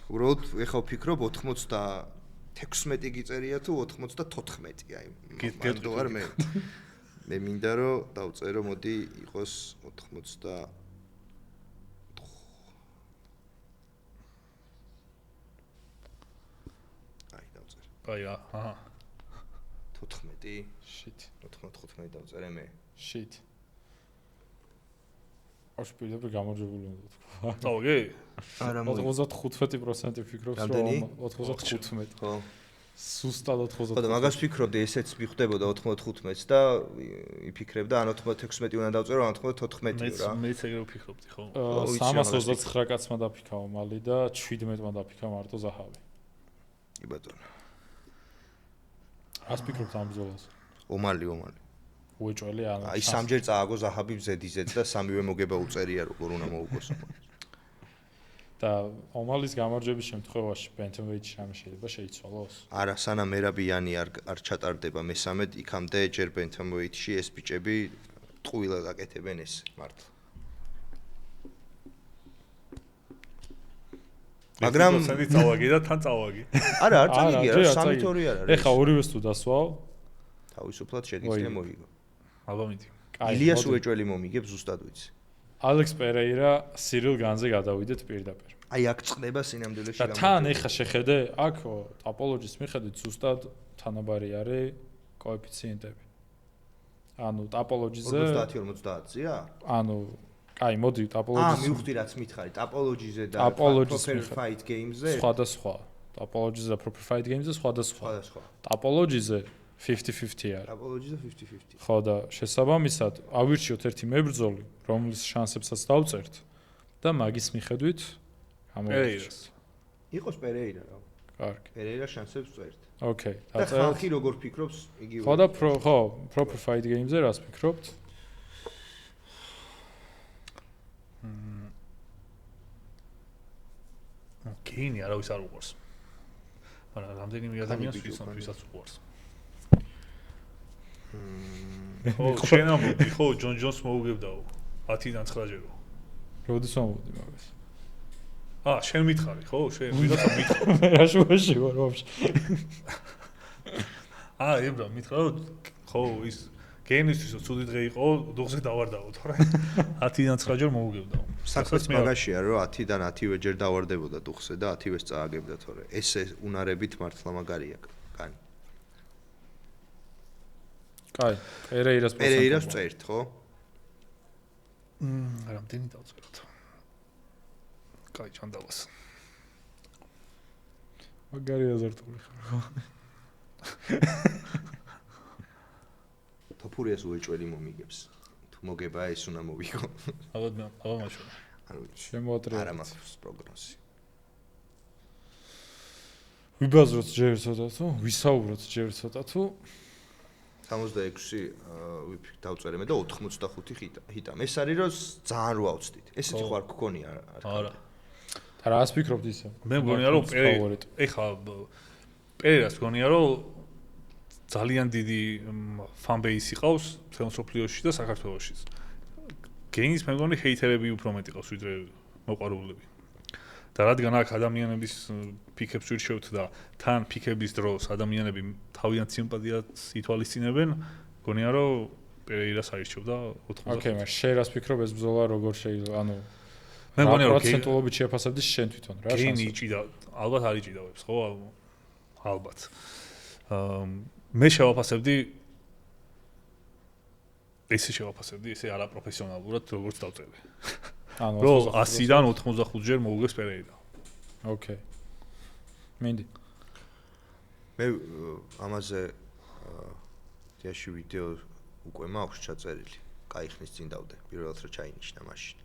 უბრალოდ ეხლა ვფიქრობ 96 გიწერია თუ 94 აი. გეტყვი არ მე. მე მინდა რომ დავწერო, მოდი იყოს 80 აი დავწერე. აი აჰა. 14? shit. 95 დავწერე მე. shit. ოშ პირდაპირ გამარჯვებული უნდა თქვა. წავაგე? არა, 95% ფიქრობს რომ 95. ხო. სუსტად 95. ხო და მაგას ვფიქრობდი, ესეც მიხვდებოდა 95-ს და იფიქრებდა ან 96 უნდა დავწერო, ან 94 რა. მეც ეგრე ვფიქრობდი, ხო. 329 კაცმა დაფიქა ომალი და 17-მა დაფიქა მარტო ზაჰაბი. კი ბატონო. რას ფიქრობთ ამ ბრძოლას? ომალი. უეჭველი ან აი სამჯერ წააგო ზაჰაბი ზედიზეც და სამივე მოგება უწერია როგორ უნდა მოუგოს. და ომალის გამარჯვების შემთხვევაში ბენთამვეიტში რამე შეიძლება შეიცვალოს? არა, სანამ ერაბიანი არ ჩატარდება მესამედ, იქამდე ჯერ ბენთამვეიტში ეს ბიჭები ტყუილად აკეთებენ ეს მართლა. მაგრამ სანამ წავაგი და თან წავაგი. არა, არ წაგიგია, 3-2 არ არის. ეხა ორივეს თუ დასვავ, თავისუფლად შეგვიძლია მოიგო. აბა მიდი. ილიას უეჭველი მომიგებს ზუსტად ვიცი. ალექს პერეირა სირილ განზე გადავიდეთ პირდაპირ. აი აქ წყდება სინამდვილეში და თან ეხა შეხედე, აქ ტოპოლოგიის მიხედვით ზუსტად თანაბარი არის კოეფიციენტები. ანუ ტოპოლოგიზე 50-50-ია? ანუ კაი, მოდი ტოპოლოგიის მივხვდი რაც მითხარი, ტოპოლოგიზე და proper fight game-ზე? სხვადასხვა. ტოპოლოგიზე და proper fight game-ზე სხვადასხვა. ტოპოლოგიზე 50-50 არის. ტოპოლოგიზე 50-50. ხო და შესაბამისად, ავირჩიოთ ერთი მებრძოლი, რომლის შანსებსაც დავწერთ და მაგის მიხედვით პერეირას. იყოს პერეირა რა. კარგი. პერეირა შანსებს წერთ. ოკეი, და ხალხი როგორ ფიქრობს, იგივე. ხო და proper fight game-ზე რას ფიქრობთ? კინი არავის არ უყურს. მაგრამ რამდენიმე ადამიანს ვისაც უყურს. ხო, შენ ამბობ, ხო, ჯონ ჯონს მოუგებდაო 10-დან 9-ჯერო. როდის ამბობდი მაგას? შენ მითხარი, ხო? შენ ვიღაცა მითხარ. მე რა შუაში ვარ ვაფშე. ებra მითხრა რომ ხო ის გენისთვისო ცუდი დღე იყო, დუღზე დავარდაო, თორე 10-დან 9-ჯერ მოუგებდაო. საქმეც მაგაშია რომ 10-დან 10-ვე ჯერ დავარდებოდა დუღზე და 10-ვეს წააგებდა, თორე ესე უნარებით მართლა მაგარია კანი. კაი, პერეირას წერთ, ხო? რამდენი დავწეროთ? კაი, ჩანდავას. მაგარი აზარტული ხარ, ხო? თოფურიას უეჭველი მომიგებს. თუ მოგება ეს უნდა მოვიგო. აბა მაშინ. ანუ შემოატრიალეთ. არა მაქვს პროგნოზი. ვიბაზროთ ჯერ ცოტა თუ, ვისაუბროთ ჯერ ცოტა თუ 66 დავწერე მე და 85 ჰიტამ. ეს არის რომ ძალიან რო ავწდით. ესეთი ხო არ გქონია არა. და რას ფიქრობთ ისე? მე მგონია რომ ეხა პერერას მგონია რომ ძალიან დიდი ფანბეისი ყავს მსოფლიოში და საქართველოშიც. გეინის მე მგონი ჰეითერები უფრო მეტი ყავს ვიდრე მოყვარულები. და რადგან აქ ადამიანების პიკებს ვირჩევთ და თან პიკების დროს ადამიანები თავიანთ სიმპათიას ითვალისწინებენ, მგონია რომ პერეირას აირჩევდა 90. ოკეი, მაგრამ შენ რას ფიქრობ ეს ბრძოლა როგორ შეიძლება, ანუ მე მგონია რომ პროცენტულობით შეაფასებდი შენ თვითონ რა გეიმი იჭიდა, ალბათ არ იჭიდავებს, ხო? ალბათ. მე შევაფასებდი ესე არაპროფესიონალურად როგორც დავწერე. ანუ რო 100-დან 85 ჯერ მოუგებს პერეირა. ოკეი. მინდი. მე ამაზე თეაში ვიდეო უკვე მაქვს ჩაწერილი. კაი ხნის წინ დავდე, პირველად რა ჩაინიშნა მაშინ.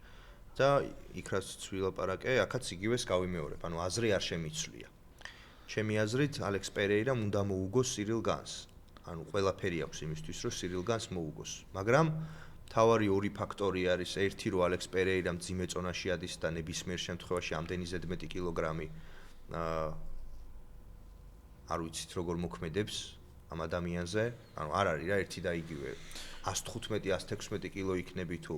და იქ რაც ვილაპარაკე, აქაც იგივეს გავიმეორებ, ანუ აზრი არ შემიცვლია. ჩემი აზრით, ალექს პერეირამ უნდა მოუგოს სირილ განს. ანუ ყველაფერი აქვს იმისთვის, რომ სირილ განს მოუგოს. მაგრამ თავარი ორი ფაქტორი არის, ერთი რომ ალექს პერეირამ ძიმე წონაში ადის და ნებისმიერ შემთხვევაში ამდენი ზედმეტი კილოგრამი არ ვიცით როგორ მოქმედებს ამ ადამიანზე, ანუ არ არის რა ერთი და იგივე 115-116 კილო იქნები თუ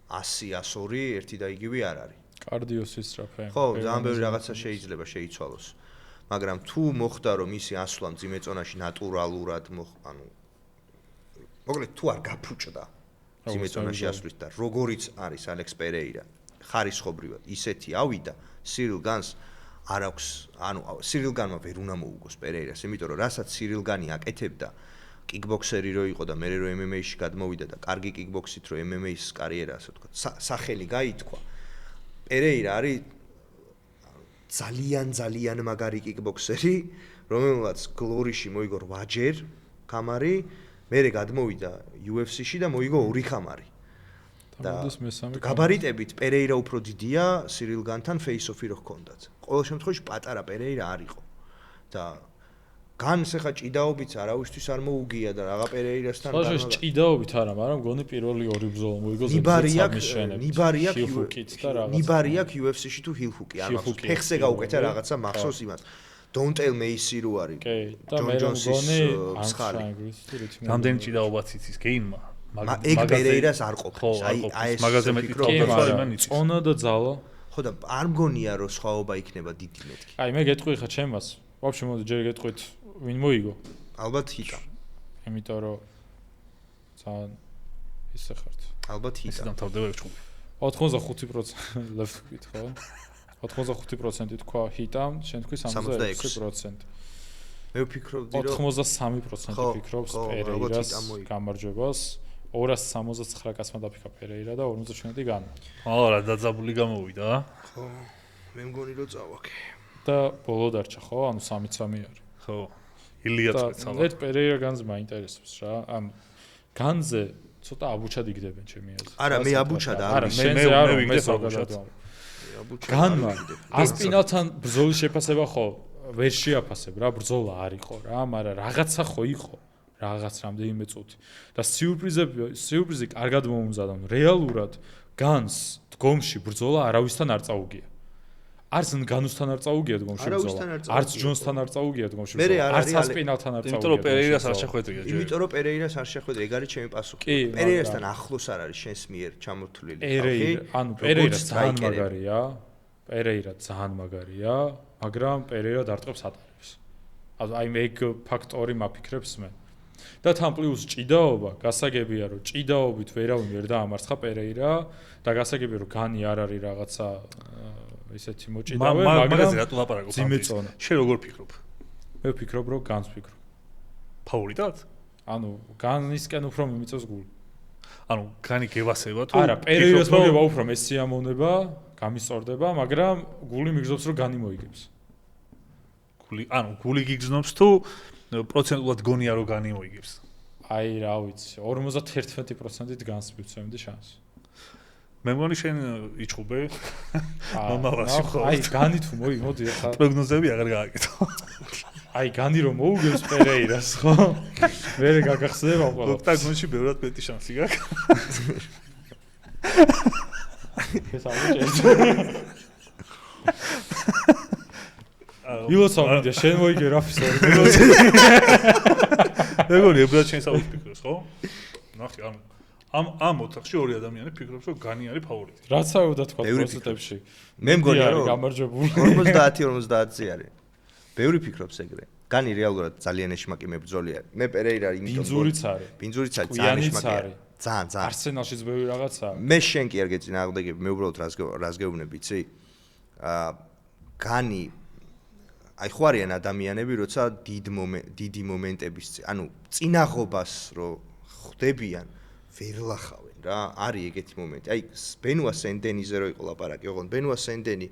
100-102 ერთი და იგივე არ არის. კარდიოსის სწრაფე. ხო, ძალიან ბევრი რაღაცა შეიძლება შეიცვალოს. მაგრამ თუ მოხდა რომ ისი ასვლა მძიმე წონაში ნატურალურად, ანუ მოკლედ თუ არ გაფუჭდა მძიმე წონაში ასვლის და როგორიც არის ალექს პერეირა, ხარისხობრივად ისეთი ავიდა, სირილ განს არ აქვს, ანუ სირილ განმა ვერ უნდა მოუგოს პერეირას, იმიტომ რომ რასაც სირილ განი აკეთებდა, კიკბოქსერი რო იყო და მერე რო MMA-ში გადმოვიდა და კარგი კიკბოქსით რო MMA-ის კარიერა, ასე ვთქვათ, სახელი გაითქვა. პერეირა არის ძალიან მაგარი კიკბოქსერი, რომელმაც გლორიში მოიგო 8 ჯერ ქამარი, მერე გადმოვიდა UFC-ში და მოიგო 2 ქამარი. და გაბარიტებით პერეირა უფრო დიდია სირილ განთან face-off-ი რო ჰქონდათ. ყოველ შემთხვევაში პატარა პერეირა არ იყო. და განს ახლა ჭიდაობით არავისთვის არ მოუგია და რაღა პერეირასთან ხო, ჭიდაობით არა, მაგრამ გონი პირველი ორი ბრძოლა მოიგო ნიბარი აქვს UFC-ში თუ ჰილჰუკი, ანუ ფეხზე გაუკეთა რაღაცა მახსოვს იმას. დონტელ მეისი რო არის. და მე მგონი მსხალი. რამდენი ჭიდაობაც იცის გეიმმა. ეგ პერეირას არ ყოფს. აი ეს მაგაზე მეტი პრობლემა იცის. წონა და ძალა. ხო და არ მგონია რომ სხვაობა იქნება დიდი მეთქი. აი მე გეტყვი ხა ჩემას. ვაფშე მოდი ჯერ გეტყვით ვინ მოიგო? ალბათ ჰიტა. იმიტომ რომ ძალიან ისე ხართ. ალბათ ჰიტა. ისე დამთავრდება ჩხუბი. 85% left ვით ხო? 85% თქვა ჰიტამ, შენ თქვი 66%. მე ვფიქრობდი რომ 83% ფიქრობს პერეირას გამარჯვებას. 269 კაცმა დაფიქრა პერეირა და 57 განა. რა დაძაბული გამოვიდა? ხო, მე მგონი რომ წავაქე. და ბოლო დარჩა ხო? ანუ 3-3 არის. ხო. ილია წეცალა. და პერეირა განს მაინტერესებს რა. ამ განზე ცოტა აბუჩად იგდებენ ჩემი აზრით. არა, მე აბუჩად არ მე ვიგდებ აბუჩად. განმა ასპინალთან ბრძოლის შეფასება ხო ვერ შეაფასებ რა, ბრძოლა არ იყო რა, მაგრამ რაღაცა ხო იყო. რაღაც რამდენიმე წუთი. და სიურპრიზი კარგად მოუმზადა. რეალურად განს დგომში ბრძოლა არავისთან არ წაუგია. არც განუსთან არ წაუგია დგომში ბრძოლა. არც ჯონსთან არ წაუგია დგომში ბრძოლა. არც ასპინალთან არ წაუგია. იმიტომ რომ პერეირას არ შეხვედრია ჯერ. იმიტომ რომ პერეირას არ შეხვედრია, ეგ არის ჩემი პასუხი. პერეირასთან ახლოს არ არის შენს მიერ ჩამოთვლილი ხალხი. ანუ პერეირა ძალიან მაგარია. პერეირა ძალიან მაგარია, მაგრამ პერეირა დარტყებს ატარებს. აი მე ეგ ფაქტორი მაფიქრებს მე. და თან პლუს ჭიდაობა, გასაგებია რომ ჭიდაობით ვერავინ ვერ დაამარცხა პერეირა და გასაგებია რომ განი არ არის რაღაცა ისეთი მოჭიდავე, მაგრამ მაგაზე რატო ლაპარაკობ? ძიმეწონა. შენ როგორ ფიქრობ? მე ვფიქრობ რომ განს ვფიქრობ. ფავორიტად? ანუ განისკენ უფრო მიმიწევს გული. ანუ განი გევასება თუ არა, პერეირას მოგება უფრო მესიამოვნება, გამისწორდება, მაგრამ გული მიგზნობს რომ განი მოიგებს. გული გიგზნობს თუ პროცენტულად გონია რომ განი მოიგებს. აი რა ვიცი, 51%-ით განს მივცემდი შანსს. მე მგონი შენ იჭუბე. მომავალში ხო. აი განი თუ მოდი ახლა პროგნოზები აღარ გააკეთო. აი განი რომ მოუგებს პერეირას ხო? მერე გაგახსნება ყველა. ოქტაგონში ბევრად მეტი შანსი გაქვს. ეს არის ილოცავდა შენ მოიგე რაფისორი. მე მგონი ებრად შენ საუბრობ ფიქრობს ხო? ნახე ამ ოთახში ორი ადამიანი ფიქრობს რომ განი არის ფავორიტი. რაც არ უნდა თქვა პროცენტებში. მე მგონი რომ გამარჯვებული 50-50-ზე არის. ბევრი ფიქრობს ეგრე. განი რეალურად ძალიან ეშმაკი მებრძოლია. მე პერეირა იმიტომ ბინძურიც არის. ბინძურიც არის ძალიან ეშმაკია. ძალიან. არსენალშიც ბევრი რაღაცაა. მე შენ კი არ გეწინააღმდეგები, მე უბრალოდ რას გეუბნები, იცი? განი აი ხო არიან ადამიანები, როცა დიდი მომენტების, ანუ წინაღობას რო ხვდებიან, ვერ ლახავენ რა, არის ეგეთი მომენტი. აი ბენუა სენდენიზე რო იყო ლაპარაკი, ოღონდ ბენუა სენდენი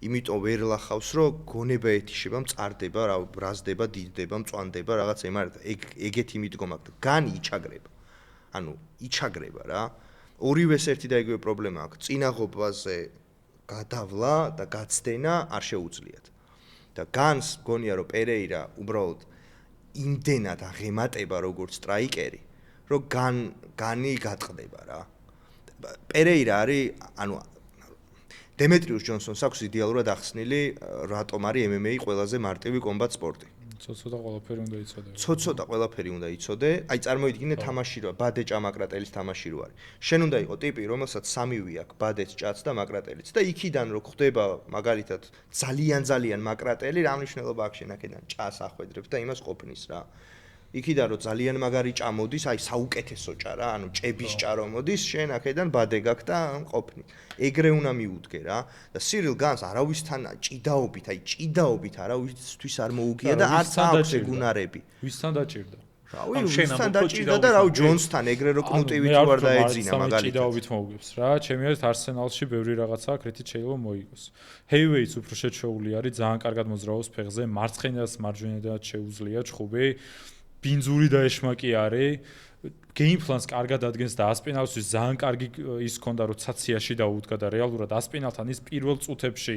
იმიტომ ვერ ლახავს, რომ გონება ეთიშება, მწარდება, ბრაზდება, დიდდება, მწვანდება, რაღაცა იმართ, ეგეთი მიდგომა აქვს. განი იჩაგრება. ანუ იჩაგრება რა. ორივეს ერთი და იგივე პრობლემა აქვს. წინაღობაზე გადავლა და გაცდენა არ შეუძლიათ. და განს გონია რომ პერეირა უბრალოდ იმდენად აღემატება როგორც სტრაიკერი, რომ განი გატყდება რა. პერეირა არის, ანუ დემეტრიუს ჯონსონს აქვს იდეალურად ახსნილი, რატომ არის MMA ყველაზე მარტივი კომბატ სპორტი. ცოტა ყველაფერი უნდა იცოდე. ცოტა ყველაფერი უნდა იცოდე. აი წარმოიდგინე თამაში რა, ბადე ჭამაკრატელის თამაში რო არის. შენ უნდა იყო ტიპი, რომელსაც სამივე აქვს, ბადეც, ჭაც და მაკრატელიც. და იქიდან რო ხდება მაგალითად ძალიან მაკრატელი, რა მნიშვნელობა აქვს შენ აქედან ჭას ახვედრებს და იმას ყოფნის რა. იქიდან რო ძალიან მაგარი ჭა მოდის, აი საუკეთესო ჭა რა, ანუ ჭების ჭა რო მოდის, შენ აქედან ბადე გაქვს და ყოფნი. ეგრე უნდა მიუდგე რა. და სირილ განს არავისთან ჭიდაობით, აი ჭიდაობით არავისთვის არ მოუგია და არც აქვს ეგუნარები. ვისთან დაჭირდა? რავი, ვისთან დაჭირდა და რავი ჯონსთან ეგრე რო კნუტივით ვარ დაეძინა მაგალითად. ჭიდაობით მოუგებს რა. ჩემი აზრით არსენალში ბევრი რაღაცა კრიტიკ შეიძლება მოიგოს. ჰეივეიც უფრო შეჩეული არის, ძალიან კარგად მოძრაობს ფეხზე, მარცხენას მარჯვენადაც შეუძლია ჩხუბი. ბინძური და ეშმაკი არის. გეიმპლანს კარგად ადგენს და ასპინალისთვის ძალიან კარგი ის ჰქონდა რომ ცაციაში დაუდგა და რეალურად ასპინალთან ის პირველ წუთებში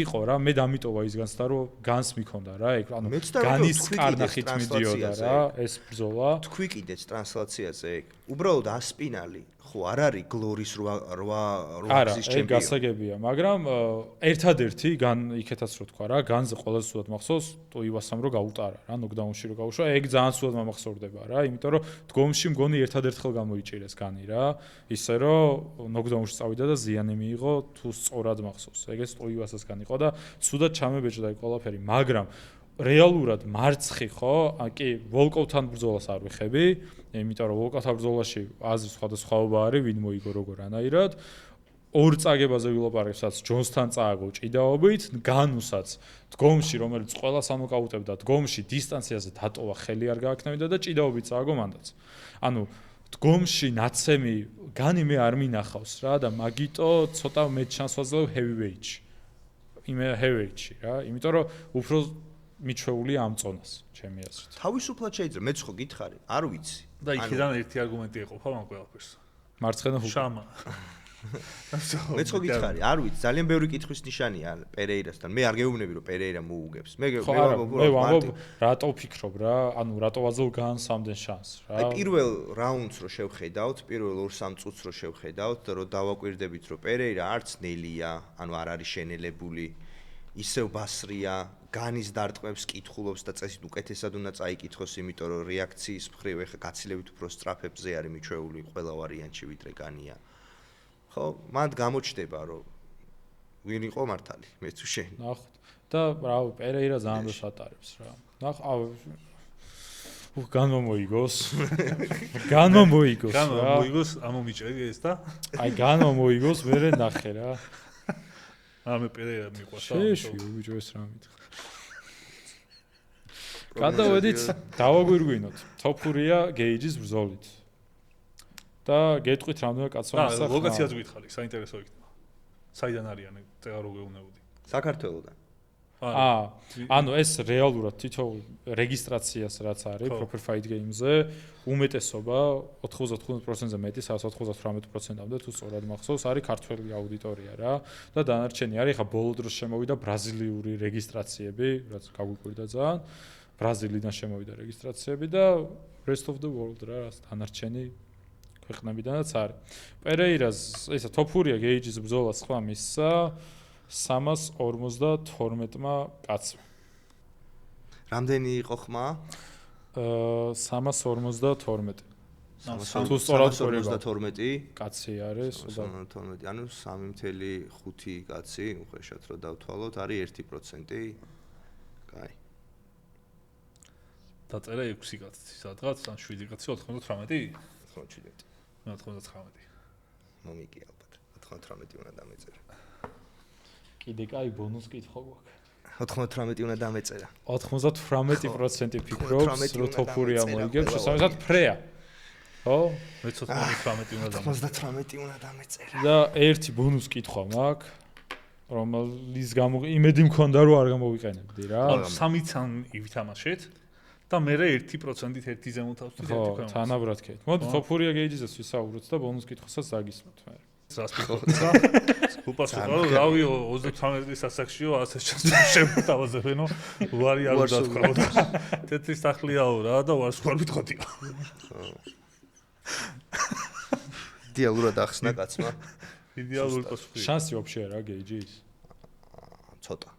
იყო რა მე დამიტოვა ის განსა რომ განს მიქონდა რა ეგ ანუ განის კარნახით მიდიოდა რა ეს ბრძოლა თქვი კიდეც ტრანსლაციაზე ეგ უბრალოდ ასპინალი ხო არ არის გლორის 8 გზის ჩემპიონი. არა, ეგ გასაგებია, მაგრამ ერთადერთი გან იქეთაც რო თქვა რა, განზე ყველაზე სულად მახსოვს ტოივასამ რო გაუტარა რა, ნოკდაუნში რო გაუშვა, ეგ ძალიან სულად მომახსოვრდება რა, იმიტომ რომ დგომში მგონი ერთადერთხელ გამოიჭირეს განი რა, ისე რომ ნოკდაუნში წავიდა და ზიანი მიიღო, თუ სწორად მახსოვს. ეგეც ტოივასას განი იყო და სულად ჩამებეჭდა ეგ ყველაფერი, მაგრამ რეალურად მარცხი ხო, კი ვოლკოვთან ბრძოლას არ ვიხები, იმიტომ რომ ვოლკოვთან ბრძოლაში აზრის სხვადასხვაობა არის, ვინ მოიგო როგორანაირად. ორ წაგებაზე ვილაპარაკებსაც ჯონსთან წააგო ჭიდაობით, განუსაც დგომში, რომელიც ყველას ანოკაუტებდა, დგომში დისტანციაზე დატოვა, ხელი არ გააკნევიდა და ჭიდაობით წააგო მანდაც. ანუ დგომში ნაცემი განი მე არ მინახავს რა და მაგიტო ცოტა მე ჩანს ვაძლევ heavyweight-ში. იმე heavyweight-ში რა, იმიტომ რომ უფრო მიჩვეულია ამ წონას, ჩემი აზრით. თავისუფლად შეიძლება, მეც ხო გითხარი, არ ვიცი. და იქიდან ერთი არგუმენტი ეყოფა მაგ ყველაფერს. მარცხენა ჰუკი. შამა. მეც ხო გითხარი, არ ვიცი, ძალიან ბევრი კითხვის ნიშანია პერეირასთან. მე არ გეუბნები რომ პერეირა მოუგებს. მე ვამბობ, რატო ვფიქრობ რა, ანუ რატო ვაძლევ განს ამდენ შანსს რა. აი პირველ რაუნდს რო შევხედავთ, პირველ 2-3 წუთს რო შევხედავთ და რო დავაკვირდებით რომ პერეირა არც ნელია, ანუ არ არის შენელებული. ისევ ბასრია, განის დარტყმებს კითხულობს და წესით უკეთესად უნდა წაიკითხოს, იმიტომ რომ რეაქციის მხრივ ეხა გაცილებით უფრო სწრაფებზე არის მიჩვეული ყველა ვარიანტში ვიდრე განია. ხო, მანდ გამოჩნდება რომ ვინ იყო მართალი, მე თუ შენ. ნახოთ. და რავი, პერეირა ძალიან დროს ატარებს რა. განმა მოიგოს. განმა მოიგოს რა. განმა მოიგოს, ამომიჭერი ეს და აი განმა მოიგოს, მერე ნახე რა. ამე პერეირა მიყვარს. შეში, ბიჭო ეს რა მითხრა. გადავედით, დავაგვირგვინოთ. თოფურია გეიჯის ბრძოლით. და გეტყვით რამდენი კაცონა სახა. ლოკაციაც გითხარი, საინტერესო იქნება. საიდან არიან წეღა რო გეუბნებოდი? საქართველოდან. ანუ ეს რეალურად თითოეულ რეგისტრაციას რაც არის Proper Fight Games-ზე უმეტესობა 95%-ზე მეტი, 98%-ამდე თუ სწორად მახსოვს, არის ქართველი აუდიტორია რა და დანარჩენი არის ხა ბოლო დროს შემოვიდა ბრაზილიური რეგისტრაციები, რაც გაგვიკვირდა ძალიან. ბრაზილიდან შემოვიდა რეგისტრაციები და rest of the world რა, რაც დანარჩენი ქვეყნებიდანაც არის. პერეირას ესა თოფურია გეიჯის ბრძოლა სხვა მისცა 352-მა კაცმა. რამდენი იყო ხმა? 352. თუ სწორად 52 კაცი არის, 12, ანუ 3.5 კაცი, უხეშად რო დავთვალოთ, არის 1%. კაი. დაწერა 6 კაცი სადღაც ან 7 კაცი 98 97 99 მომიკი ალბათ 98 უნდა დამეწერა კიდე კაი ბონუს კითხვა გვაქვს 98 უნდა დამეწერა 98% ფიქრობს რომ თოფურია მოიგებს შესაბამისად ფრეა ხო მე 98 უნდა დამეწერა 98 უნდა დამეწერა და ერთი ბონუს კითხვა მაქვს რომელიც იმედი მქონდა რომ არ გამოვიყენებდი რა 3-თან ვითამაშეთ და მე 1%-ით ერთი ზემოთავსით ერთი ხო ქვემოთ თანაბრად ქეთ მოდი თოფურია გეიჯიზეს ვისაუბროთ და ბონუს კითხვასაც დაგისმოთ მე რას ფიქრობ? უპასუხო, რავი 38 სასახშიო ასე შემოთავაზებენო, ვარი არ დათქვა და თეთრი სახლიაო რა და ვარს ვარ მითხოდია. იდეალურად ახსნა კაცმა. იდეალური პასუხი. შანსი вообще რა გეიჯის? ცოტა.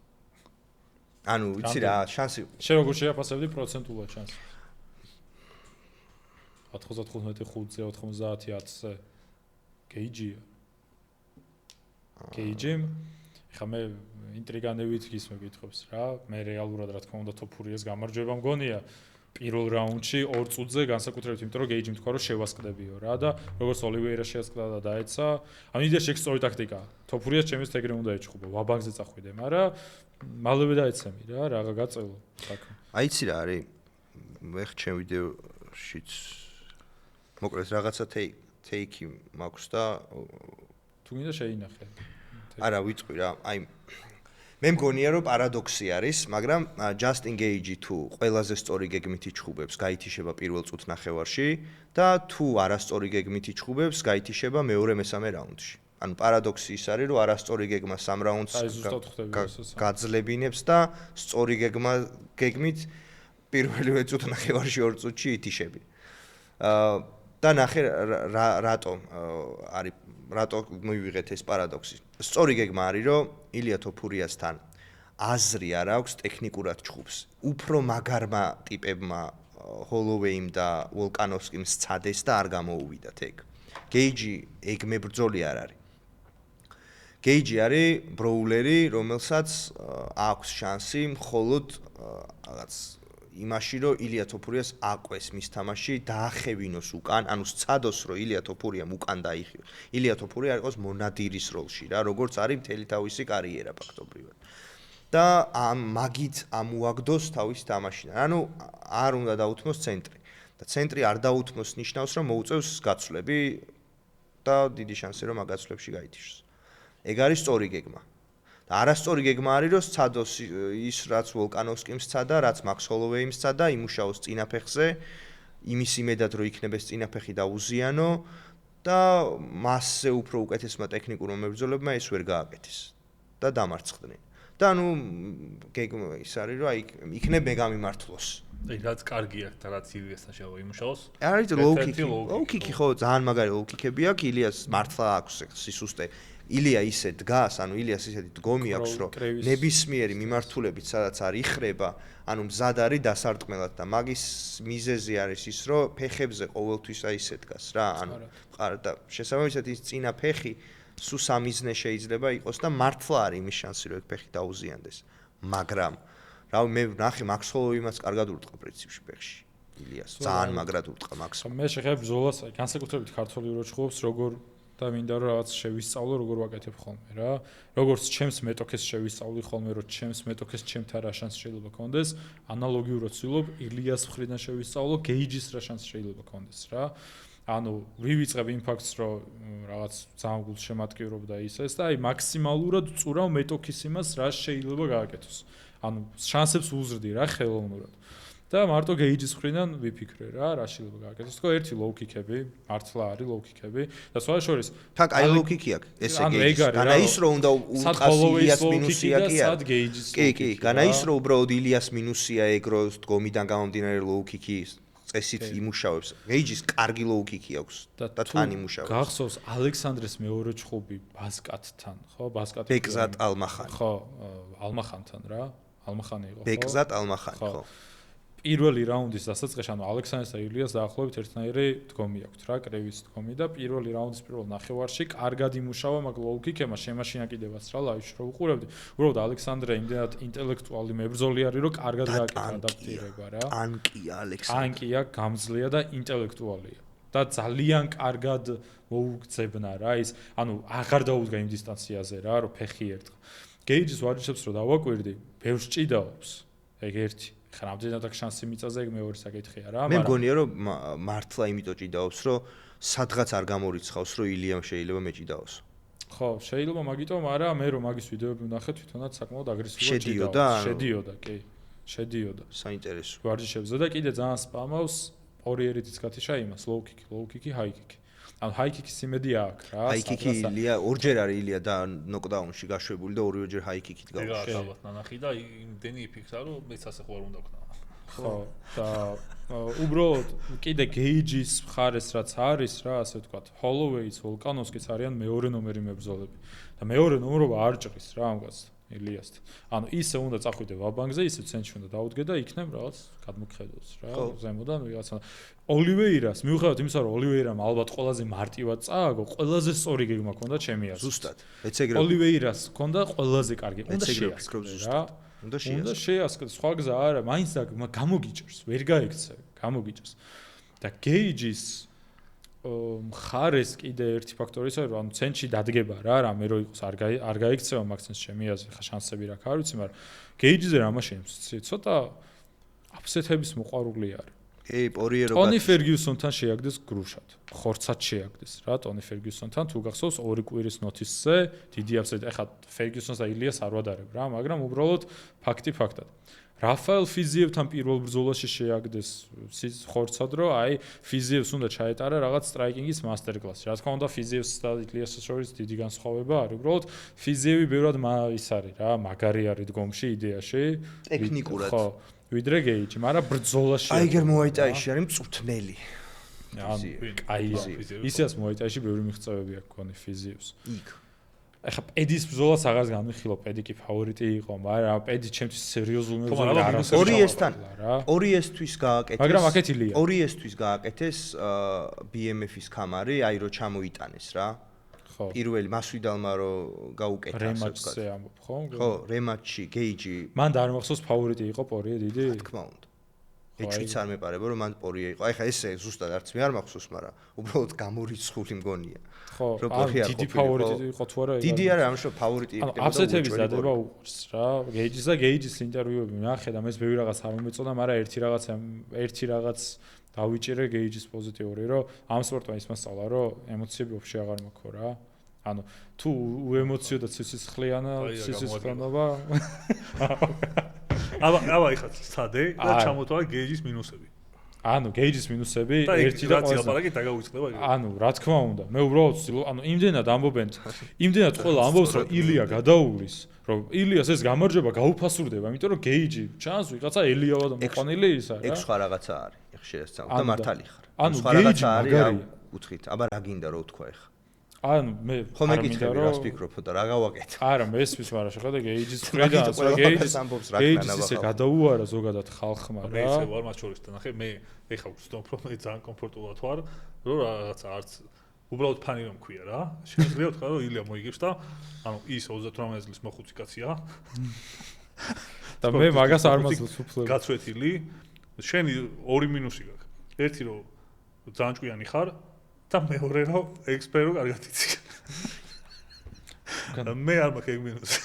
ანუ ვიცი რა, შანსი. შენ როგორ შეაფასებდი პროცენტულად შანსს? 95-5-ზე 90-10-ზე გეიჯია. გეიჯიმ ხა მე ინტრიგანებით გისმე გითხობს რა მე რეალურად რა თქმა უნდა თოფურიას გამარჯვება მგონია პირველ რაუნდში 2 წუთზე განსაკუთრებით იმიტომ რომ გეიჯიმ თქვა რომ შევასკდებიო რა და როგორც ოლივეირა შეასკდა და დაეცა ანუ იდეა შექსწორი ტაქტიკა თოფურიას ჩემს ეგრე უნდა ეჭხუბო ვაბანკზე წახვიდე მაგრამ მალევე დაეცემი რა რაღა გაწელო საქმე აი იცი რა არის მე ჩემ ვიდეოშიც მოკლედ რაღაცა take-ი მაქვს და თუ გინდა შეინახე არა ვიწყვი რა აი მე მგონია რომ პარადოქსი არის მაგრამ just engage თუ ყველაზე სწორი გეგმით იჩხუბებს გაითიშება პირველ წუთნახევარში და თუ არასწორი გეგმით იჩხუბებს გაითიშება მეორე მესამე რაუნდში ანუ პარადოქსი ის არის რომ არასწორი გეგმა 3 რაუნდს გაძლებინებს და სწორი გეგმით პირველივე წუთნახევარში 2 წუთში ითიშები და ნახე რატომ არის რატო მივიღეთ ეს პარადოქსი. სწორი გეგმა არის, რომ ილია თოფურიასთან აზრი არ აქვს ტექნიკურად ჩხუბს. უფრო მაგარმა ტიპებმა ჰოლოვეიმ და ვოლკანოვსკიმ სცადეს და არ გამოუვიდათ ეგ. გეიჯი ეგ მებრძოლი არ არის. გეიჯი არის ბროულერი, რომელსაც აქვს შანსი მხოლოდ რაღაც იმაში რომ ილია თოფურიას აყვეს მის თამაში დაახევინოს უკან, ანუ სცადოს რომ ილია თოფურიამ უკან დაიხიოს. ილია თოფურია იყოს მონადირის როლში რა, როგორც არის მთელი თავისი კარიერა ფაქტობრივად. და მაგით ამუაგდოს თავის თამაშიდან. ანუ არ უნდა დაუთმოს ცენტრი. და ცენტრი არ დაუთმოს ნიშნავს რომ მოუწევს გაცვლები და დიდი შანსი რომ მაგ გაცვლებში გაითიშოს. ეგ არის სწორი გეგმა. არასწორი გეგმა არის რომ სცადოს ის რაც ვოლკანოვსკიმ სცადა, რაც მაქს ჰოლოვეიმ სცადა, იმუშაოს წინაფეხზე, იმის იმედად რომ იქნებეს წინაფეხი დაუზიანო და მასზე უფრო უკეთესმა ტექნიკურმა მებრძოლებმა ეს ვერ გააკეთეს და დამარცხდნენ. და ანუ გეგმა ის არის რომ აი იქნებ მე გამიმართლოს. აი რაც კარგია და რაც ილიასთან შევა იმუშაოს. არის ლოუ-კიკი ხო ძალიან მაგარი ლოუ-კიკები აქვს, ილიას მართლა აქვს სისუსტე. ილია ისე დგას, ანუ ილიას ისეთი დგომი აქვს, რომ ნებისმიერი მიმართულებით სადაც არ იხრება, ანუ მზად არის დასარტყმელად და მაგის მიზეზი არის ის, რომ ფეხებზე ყოველთვის აი ისე დგას რა, ანუ მყარ და შესაბამისად ის წინა ფეხი სულ სამიზნე შეიძლება იყოს და მართლა არის იმის შანსი, რომ ეგ ფეხი დაუზიანდეს. მაგრამ რავი მე ნახე მაქსოლოვი იმას კარგად ურტყა პრინციპში ფეხში. ილიას ძალიან მაგრად ურტყა მაქსოლოვი. მე შეხებ ბრძოლას განსაკუთრებით ქართული რო ჩხობს, როგორ და მინდა რომ რაღაც შევისწავლო როგორ ვაკეთებ ხოლმე რა. როგორც ჩემს მეტოქეს შევისწავლი ხოლმე რომ ჩემს მეტოქეს ჩემთან რა შანსი შეიძლება კონდეს, ანალოგიურად ვცდილობ ილიას მხრიდან შევისწავლო გეიჯის რა შანსი შეიძლება კონდეს რა. ანუ ვივიწყებ იმ ფაქტს რომ რაღაც ძალიან გულს შემატკივრობდა ისეს და აი მაქსიმალურად წურავ მეტოქის იმას რა შეიძლება გააკეთოს. ანუ შანსებს უზრდი რა ხელოვნურად. და მარტო გეიჯის მხრიდან ვიფიქრე რა შეიძლება გააკეთოს. თქო ერთი ლოუ-კიკები, მართლა არის ლოუ-კიკები და სხვა შორის თაკ აი ლოუ-კიკი აქვს, ესე გეიჯის. განა ის რომ უნდა უყას ილიას მინუსია კი არის. კი, განა ის რომ უბრალოდ ილიას მინუსია ეგ რო დგომიდან გამომდინარე ლოუ-კიკი წესით იმუშავებს. გეიჯის კარგი ლოუ-კიკი აქვს და თან იმუშავებს. გახსოვს ალექსანდრეს მეორე ჩხუბი ბასკატთან, ხო? ბასკატი. ბეკზატ ალმახანი. ხო, ალმახანთან რა. ალმახანი იყო, ხო? ბეკზატ ალმახანი, ხო. პირველი რაუნდის დასაწყისში ანუ ალექსანდრეს და ილიას დაახლოებით ერთნაირი დგომი აქვთ რა, კრევის დგომი და პირველი რაუნდის პირველ ნახევარში კარგად იმუშავა, მაგრამ ლოუ-კიკებმა შემაშინა კიდევაც რა ლაივში რო უყურებდი. უბრალოდ ალექსანდრე იმდენად ინტელექტუალი მებრძოლი არის, რომ კარგად გააკეთა ადაპტირება რა. ტანკია ალექსანდრე. ტანკია, გამძლეა და ინტელექტუალია. და ძალიან კარგად მოუგზებნა რა ის, ანუ აღარ დაუდგა იმ დისტანციაზე რა, რომ ფეხი ერთხა. გეიჯის ვარჯიშებს რო დავაკვირდი, ბევრს ჭიდაობს. ეგ ერთი. ხა რამდენად აქ შანსი მიწაზე, ეგ მეორე საკითხია რა, მაგრამ მე მგონია რომ მართლა იმიტომ ჭიდაობს, რომ სადღაც არ გამორიცხავს, რომ ილიამ შეიძლება მეჭიდაოს. ხო, შეიძლება მაგიტომ არა, მე რომ მაგის ვიდეოები ვნახე, თვითონაც საკმაოდ აგრესიულად შედიოდა, კი. შედიოდა. საინტერესო. ვარჯიშებზე და კიდე ძალიან სპამავს ორი ერითიც გათიშა იმას, ლოუ-კიკი, ჰაი-კიკი. ანუ ჰაი-კიკის იმედი აქვს რა. ჰაი-კიკი ილია ორჯერ არის ილია და ნოკდაუნში გაშვებული და ორივეჯერ ჰაი-კიკით გავუშვი. ეგ ალბათ ნანახი და იმდენი იფიქრა რომ მეც ასე ხوار უნდა ვქნა. ხო და უბრალოდ კიდე გეიჯის მხარეს რაც არის რა, ასე ვთქვათ, ჰოლოვეიც, ვოლკანოვსკიც არიან მეორე ნომერი მებრძოლები. და მეორე ნომრობა არ ჭრის რა ამგვარს ილიასთან. ანუ ისე უნდა წახვიდე ვაბანგზე, ისე ცენტრში უნდა დაუდგე და იქნებ რაღაც გადმოგხედოს რა, ზემოდან ვიღაცა. ოლივეირას, მიუხედავად იმისა, რომ ოლივეირამ ალბათ ყველაზე მარტივად წააგო, ყველაზე სწორი გეგმა ჰქონდა ჩემი აზრით. ზუსტად. ეცეგრე ოლივეირას ჰქონდა ყველაზე კარგი. უნდა შეასკროს რა. უნდა შეასკროს, სხვა გზა არა, მაინც და გამოგიჭერს, ვერ გაიქცე, გამოგიჭერს. და გეიჯის მხარეს კიდე ერთი ფაქტორი ისაა, რომ ანუ ცენტრში დადგება რა, რამე რო იყოს არ გაიქცევა მაგცენს ჩემი აზრით, ხა შანსები რა არ ვიცი, მაგრამ გეიჯზე რა მაშინებს ცოტა აფსეთების მოყვარული არის. კი, პორიერო ტონი ფერგიუსონთან შეაგდეს გრუშად. ხორცად შეაგდეს რა, ტონი ფერგიუსონთან თუ გახსოვს ორი კვირის ნოთისზე, დიდი აფსეთი, ეხლა ფერგიუსონს და ილიას არ ვადარებ რა, მაგრამ უბრალოდ ფაქტი ფაქტად. რაფაელ ფიზიევთან პირველ ბრძოლაში შეაგდეს ხორცად, რომ აი ფიზიევს უნდა ჩაეტარა რაღაც სტრაიკინგის მასტერ-კლასი. რა თქმა უნდა, ფიზიევს და ილიას შორის დიდი განსხვავება არის. უბრალოდ ფიზიევი ბევრად ის არის რა, მაგარი არის დგომში, იდეაში. ტექნიკურად. ხო, ვიდრე გეიჯი, მაგრამ ბრძოლაში აიგერ მოაიტაიში არის მწვრთნელი. აია. ისეც მოაიტაიში ბევრი მიღწევები აქვს კონი ფიზიევს. იქ ეხა პედის ბრძოლას აღარ განვიხილო, პედი კი ფავორიტი იყო, მაგრამ პედი ჩემთვის სერიოზული ბრძოლა არ არის. 2S-თან 2S-თვის გააკეთეს. მაგრამ აქეთ ილია. 2S-თვის გააკეთეს BMF-ის კამარი, აი რო ჩამოიტანეს რა. ხო. პირველი მასვიდალმა რო გაუკეთა, ასე ვთქვათ. რემატჩზე ამბობ, ხო? ხო, რემატჩი, გეიჯი. მან და არ მახსოვს ფავორიტი იყო პორიე დიდი? რა თქმა უნდა. ეჭვიც არ მეპარება რომ მან პორიე იყო. აი ხა ესე ზუსტად არც მე არ მახსოვს, მაგრამ უბრალოდ გამორიცხული მგონია. ხო, დიდი ფავორიტი იყო თუ არა? დიდი არა, ამაშო ფავორიტი იყო. აფსეთების დადება უყურს რა. გეიჯის და გეიჯის ინტერვიუები ნახე და მეც ბევრი რაღაც არ მომეწონა, მაგრამ ერთი რაღაც დავიჭირე გეიჯის პოზიტიური, რომ ამ სპორტმა ის მასწავლა, რომ ემოციები ვაფშე აღარ მაქვს რა. ანუ თუ უემოციო და სიცოცხლიანობა აბა ეხლა სცადე და ჩამოთვალე გეიჯის მინუსები. ანუ გეიჯის მინუსები ერთი და ყველაზე ლაპარაკი დაგაუწყდება ეგრე. ანუ რა თქმა უნდა, მე უბრალოდ ვცდილობ, ანუ იმდენად ამბობენ, იმდენად ყველა ამბობს, რომ ილია გადაუვლის, რომ ილიას ეს გამარჯვება გაუფასურდება, იმიტომ რომ გეიჯი ჩანს ვიღაცა ელიავა და მოყვანილი ის არის რა. ეგ სხვა რაღაცა არის. ეხლა შეასწავლე და მართალი ხარ. ანუ გეიჯი მაგარია. უთხით, აბა რა გინდა რომ ვთქვა ეხლა. ანუ მე ხომ მეკითხები რას ფიქრობ და რა გავაკეთე? არა, მე ესმის მაგრამ შეხედე გეიჯის ფრიდან გეიჯის ისე გადაუარა ზოგადად ხალხმა რა. მე ისე ვარ მათ შორის და ნახე მე ეხლა ვცდომ რომ მე ძალიან კომფორტულად ვარ, რომ რაღაცა არც უბრალოდ ფანი რომ ქვია რა. შეიძლება ვთქვა რომ ილია მოიგებს და ანუ ის 38 წლის მოხუცი კაცია. და მე მაგას არ მასწავლს უფლება. გაცვეთილი. შენი ორი მინუსი გაქვს. ერთი რომ ძალიან ჭკვიანი ხარ და მეორე რომ ექსპერტო კარგად იცი. მე არ მაქვს ეგ მინუსი.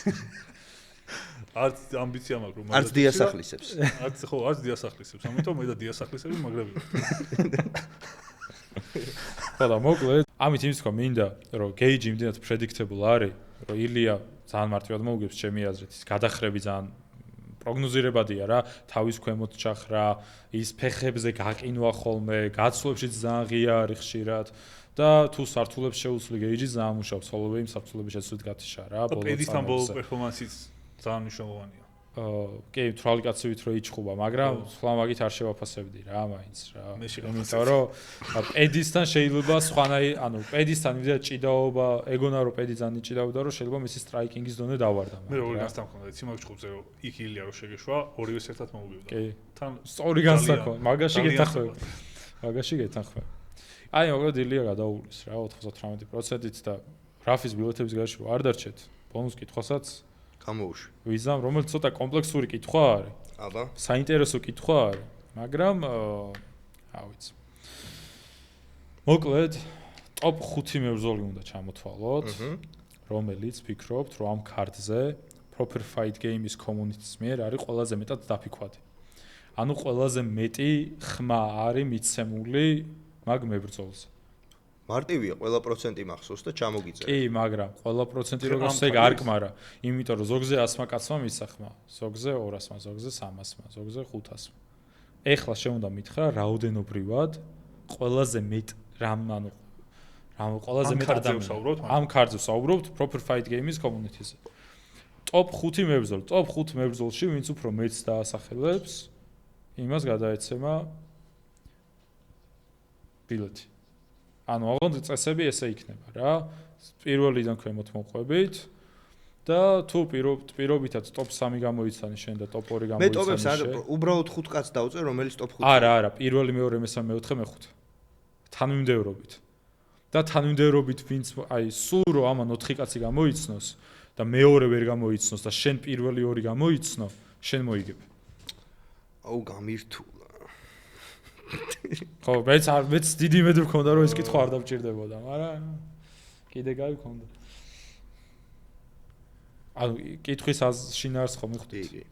არც ამბიცია მაქვს რომ არც დიასახლისებს. არც დიასახლისებს. ამიტომ მე და დიასახლისები მაგრები ვარ. ხო და მოკლედ, ამით იმის თქვა მინდა, რომ გეიჯი იმდენად predictable არის, რომ ილია ძალიან მარტივად მოუგებს ჩემი აზრით. ის გადახრები ძალიან პროგნოზირებადია რა, თავის ქვემოთ ჩახრა, ის ფეხებზე გაყინვა ხოლმე, გაცვლებში ძალიან ღია არის ხშირად და თუ სართულებს შეუცვლი გეიჯი ძალიან მუშაობს, ხოლმე იმ სართულების შეცვლით გათიშა რა, ბოლოს. პედისთან ბოლო პერფორმანსიც ძალიან მნიშვნელოვანია. კი, თვალიკაცივით რო იჭხუბა, მაგრამ სლამაგით არ შევაფასებდი რა, მაინც რა. იმიტომ რომ პედისთან შეიძლება სხვანაირი, ანუ პედისთან ვიდრე ჭიდაობა, ეგონა რომ პედი ძალიან ჭიდაობდა, რომ შეიძლება მისი სტრაიკინგის დონე დავარდა. მე როგორ გასთამქონდა, იცი მაგ ჭხუბზე რომ იქ ილია რომ შეგეშვა, ორივეს ერთად მოუგებდა. კი. თან სწორი განსაკო, მაგაში გეთანხმები. მაგაში გეთანხმები. აი, მოკლედ ილია გადაუვლის რა 98%-ით და რაფის ბილეთების გარეშე არ დარჩეთ. ბონუს კითხვასაც გამოუშვი. ვიზამ, რომელიც ცოტა კომპლექსური კითხვა არის. აბა. საინტერესო კითხვა არის, მაგრამ რა ვიცი. მოკლედ, ტოპ 5 მებრძოლი უნდა ჩამოთვალოთ, რომელიც ფიქრობთ, რომ ამ კარტზე Proper Fight Games community-ის მიერ არის ყველაზე მეტად დაფიქვადი. ანუ ყველაზე მეტი ხმა არის მიცემული მაგ მებრძოლზე. მარტივია, ყველა პროცენტი მახსოვს და ჩამოგიწერე. კი, მაგრამ ყველა პროცენტი როგორც ეგ არ კმარა, იმიტომ რომ ზოგზე 100-მა კაცმა მისახმა, ზოგზე 200-მა, ზოგზე 300-მა, ზოგზე 500-მა. ეხლა შეუნდა მითხრა რაოდენობრივად ყველაზე მეტ რამ ყველაზე მეტ ადამიანს ამ კარტზე ვსაუბრობთ Proper Fight Games community-ზე. Top 5 მებრძოლი, Top 5 მებრძოლში ვინც უფრო მეტს დაასახელებს, იმას გადაეცემა ბილეთი. ანუ აღონდა წესები ესე იქნება რა. პირველიდან ქვემოთ მოყვებით და თუ პირობითად top 3 გამოიცანი შენ და top 2 გამოიცანი. მე ტოპებს არ უბრალოდ 5 კაცს დავწერ, რომელიც top 5. არა, პირველი, მეორე, მესამე, მეოთხე, მეხუთე. თანმიმდევრობით. და თანმიმდევრობით ვინც აი სულ რომ ამან 4 კაცი გამოიცნოს და მეორე ვერ გამოიცნოს და შენ პირველი 2 გამოიცნო, შენ მოიგებ. აუ გამირთულა. ხო, მეც დიდი იმედი მქონდა რომ ეს კითხვა არ დამჭირდებოდა, მაგრამ კიდე გაიქონდა. ანუ კითხვის შინაარს ხომ მიხვდით? კი.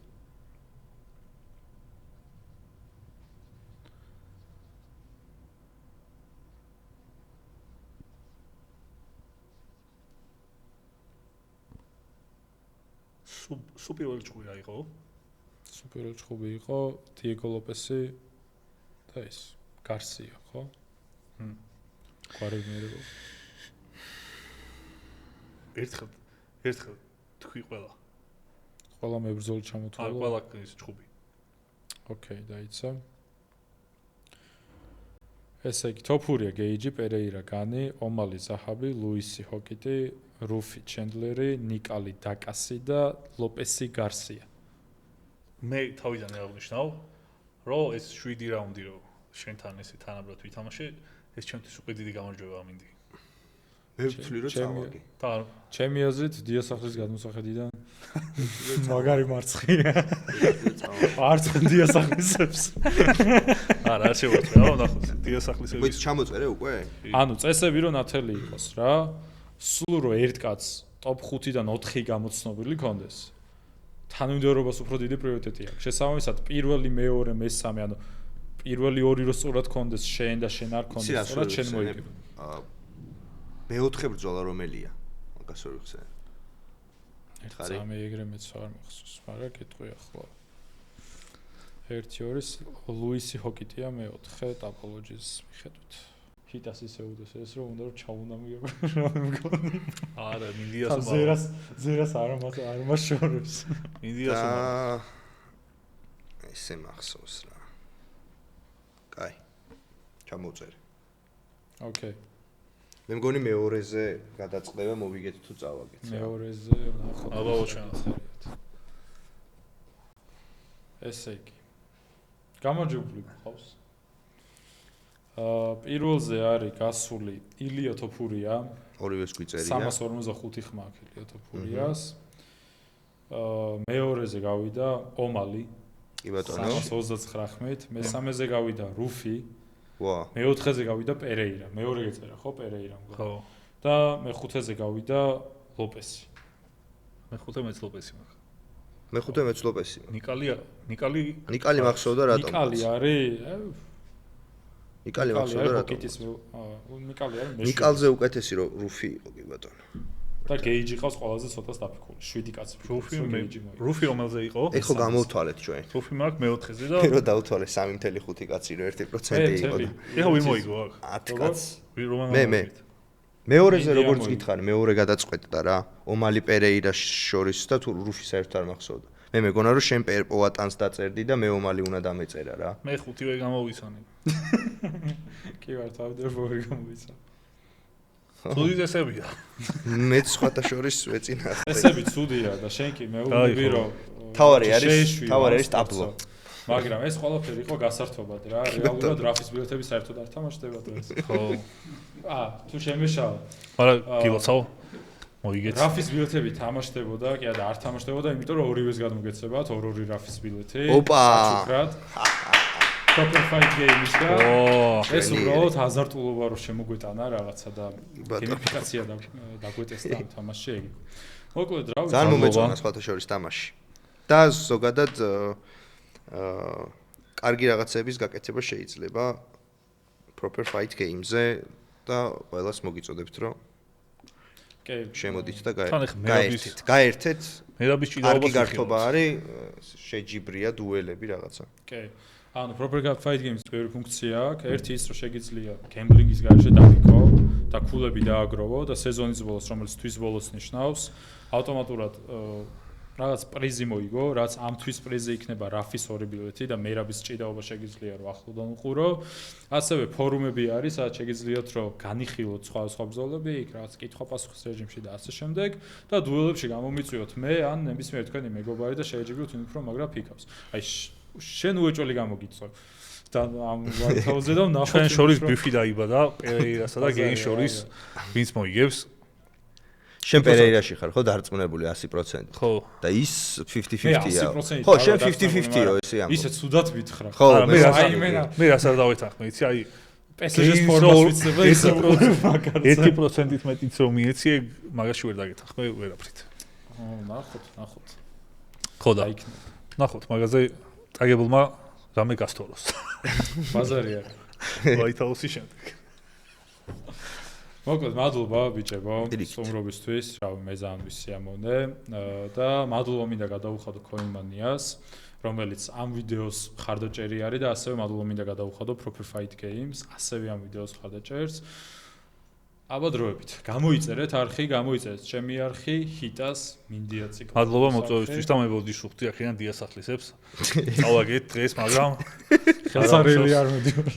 სუპერული ჭხუბი რა იყო? სუპერული ჭხუბი იყო დიეგო ლოპესი და ის გარსია, ხო? ყარებმერება. ერთხელ თქვი ყველა მებრძოლი ჩამოთვალა. ყველა ის ჭხუბი. ოკეი, დაიცა. ესე იგი, თოფურია, გეიჯი, პერეირა, განი, ომალი, ზაჰაბი, ლუისი, ჰოკიტი, რუფი, ჩენდლერი, ნიკალი, დაკასი და ლოპესი, გარსია. მე თავიდან აღნიშნავ, რომ ეს 7 რაუნდი რო შენთან ესე თანაბრად ვითამაშე, ეს ჩემთვის უკვე დიდი გამარჯვება მინდი. მე ვთვლი რომ წავაგე. ჩემი აზრით დიასახლის გადმოსახედიდან მაგარი მარცხია. არც დიასახლისებს. არა, არ შევაწყვე, რა ნახოთ, დიასახლისებს. ვიც ჩამოწერე უკვე? ანუ წესები რომ ნათელი იყოს რა. სულ რო ერთ კაცს top 5-დან 4 გამოცნობილი კონდეს. თანმიმდევრობას უფრო დიდი პრიორიტეტი აქვს. შესაბამისად, პირველი, მეორე, მესამე, ანუ პირველი 2 რო სწორად კონდეს შენ და შენ არ კონდეს, სწორად შენ მოიგებ. მეოთხე ბრძოლა რომელია? მაგას ვერ ვიხსენე. ხარი? მე ეგრე მეც არ მახსოვს, მაგრამ კიტყვი ახლა. 1-2 ლუისი ჰოკიტია მეოთხე ტაპოლოგიის მიხედვით. ჰიტას ისე უდეს ეს რომ უნდა რომ ჩაუნამიგებ რა მგონი. არა, მინდიას ზერას არ მაშორებს. მინდიას ესე მახსოვს რა. კაი. ჩამოწერე. ოკეი. მე მგონი მეორეზე გადაწყდება მოვიგეთ თუ წავაგეთ. მეორეზე ნახოთ. აბა ოჩანოთ. ესე იგი. გამარჯვებული გყავს. პირველზე არის გასული ილია თოფურია. ორივეს გვიწერია. 355 ხმა აქვს ილია თოფურიას. მეორეზე გავიდა ომალი. კი ბატონო. 329 ხმით. მესამეზე გავიდა რუფი. ვა. მეოთხეზე გავიდა პერეირა. მეორე გეწერა ხო პერეირა მგონი. ხო. და მეხუთეზე გავიდა ლოპესი. მეხუთე მეც ლოპესი მაქვს. მეხუთე მეც ლოპესი. ნიკალი მახსოვდა რატომ? ნიკალი არის? ნიკალი მახსოვდა რატომ? ნიკალი არის? ნიკალზე უკეთესი რომ რუფი იყო კი ბატონო. და გეიჯი ყავს ყველაზე ცოტას დაფიქული. 7 კაცი. რუფი რომელზე იყო? ეხო გამოვთვალეთ ჩვენ. რუფი მაქვს მეოთხეზე და მე რო დავთვალე 3.5 კაცი რო 1% იყო და. ეხო ვინ მოიგო აქ? 10 კაცი. მე. მეორეზე როგორც გითხარი, მეორე გადაწყვეტდა რა. ომალი პერეირას შორის და თუ რუფი საერთოდ არ მახსოვდა. მე მეგონა რომ შენ პერპოვატანს დაწერდი და მე ომალი უნდა დამეწერა რა. მე 5-ვე გამოვიცანი. კი ვარ, თავდაპირველად გამოვიცან. ცუდი წესებია. მეც სხვათა შორის ვეწინა. წესები ცუდია და შენ კი მეუბნები რომ თავარი არის ტაბლო. მაგრამ ეს ყველაფერი იყო გასართობად რა. რეალურად რაფის ბილეთები საერთოდ არ თამაშდება დღეს. ხო. თუ შემეშავა. მაგრამ გილოცავ მოიგეთ. რაფის ბილეთები თამაშდებოდა, კი არა არ თამაშდებოდა, იმიტომ რომ ორივეს გადმოგეცებათ, ორი რაფის ბილეთი. ოპა. Proper fight game-ის და ეს უბრალოდ აზარტულობა რომ შემოგვეტანა რაღაცა და გეიმიფიკაცია დაგვეტესტა ამ თამაშში ეგ. მოკლედ რა ვიცი. ძალიან მომეწონა სხვათა შორის თამაში. და ზოგადად კარგი რაღაცების გაკეთება შეიძლება proper fight game-ზე და ყველას მოგიწოდებთ რომ შემოდით და გაერთეთ. მერაბის ჭიდაობას კარგი გართობა არის, შეჯიბრია დუელები რაღაცა. კი. ანუ proper fight game-ის პირველი ფუნქცია აქვს, ერთი ის რომ შეგიძლია gambling-ის გარშე დაიქო და ქულები დააგროვო და სეზონის ბოლოს, რომელიც თვის ბოლოს ნიშნავს, ავტომატურად რაღაც პრიზი მოიგო, რაც ამ თვის პრიზი იქნება რაფის ორი ბილეთი და მერაბის ჭიდაობა შეგიძლია რომ ახლოდან უყურო. ასევე ფორუმები არის, სადაც შეგიძლიათ რომ განიხილოთ სხვა ბრძოლები, იქ რაღაც კითხვა-პასუხის რეჟიმში და ასე შემდეგ და დუელებში გამომიწვიოთ მე ან ნებისმიერ თქვენი მეგობარი და შეეჯიბროთ ვინ უფრო მაგრა ფიქავს. აი შენ უეჭველი გამოგიწევ და ამ ვართავზე და ნახოთ ჩვენ შორის ბიფი დაიბადა პერეირასა და გეინ შორის ვინც მოიგებს შენ პერეირაში ხარ ხო დარწმუნებული 100%? ხო და ის 50-50-ია. ხო, შენ 50-50-იო ესე ამბობ. ისე ცუდად ვითხრა. ხო, მე რას არ დავეთანხმე, იცი, აი PSG-ს ფორმას ვიცნება ისე 1%-ით მეტიც რომ მიეციე, მაგაში ვერ დაგეთანხმე ვერაფრით. ნახოთ. ხო და ნახოთ, მაგაზე წაგებულმა რამე გასთოროს. ბაზარი არის. ვაითაუსი შემდეგ. მოკლედ, მადლობა ბიჭებო, სტუმრობისთვის, რავი, მე ძალიან ვისიამოვნე და მადლობა მინდა გადაუხადო Coinmania-ს, რომელიც ამ ვიდეოს მხარდაჭერი არის და ასევე მადლობა მინდა გადაუხადო Proper Fight Games, ასევე ამ ვიდეოს მხარდაჭერს. აბა დროებით. გამოიწერეთ არხი, გამოიწერეთ ჩემი არხი, ჰიტას, მინდია ციკლი. მადლობა მოწვევისთვის და მე ვოდიშუხდი აქედან დიასახლისებს. წავაგეთ დღეს, მაგრამ ხელსარელი არ მოდიوار.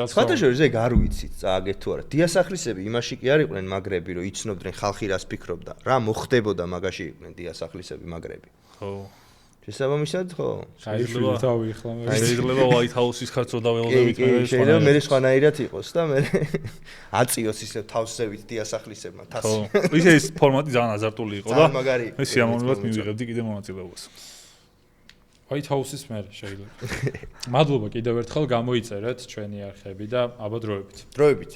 სხვათა შორის ეგ არ ვიცით, წააგეთ თუ არა. დიასახლისები იმაში კი არ იყვნენ მაგრები, რომ იცნობდნენ ხალხი რას ფიქრობდა. რა მოხდებოდა მაგაში იყვნენ დიასახლისები მაგრები. ხო. შესაბამისად, ხო. შეიძლება თავი ახლა მე. შეიძლება White House-ის ხარწო დაველოდებით მე. შეიძლება მე სხვანაირად იყოს და მე აწიოს ისე თავსევით დიასახლისებმა თასი. ხო. ისე ეს ფორმატი ძალიან აზარტული იყო და მაგარი. მე სიამოვნებად მივიღებდი კიდე მონაწილეობას. White House-ის მე შეიძლება. მადლობა კიდევ ერთხელ გამოიწერეთ ჩვენი არხები და აბა დროებით. დროებით.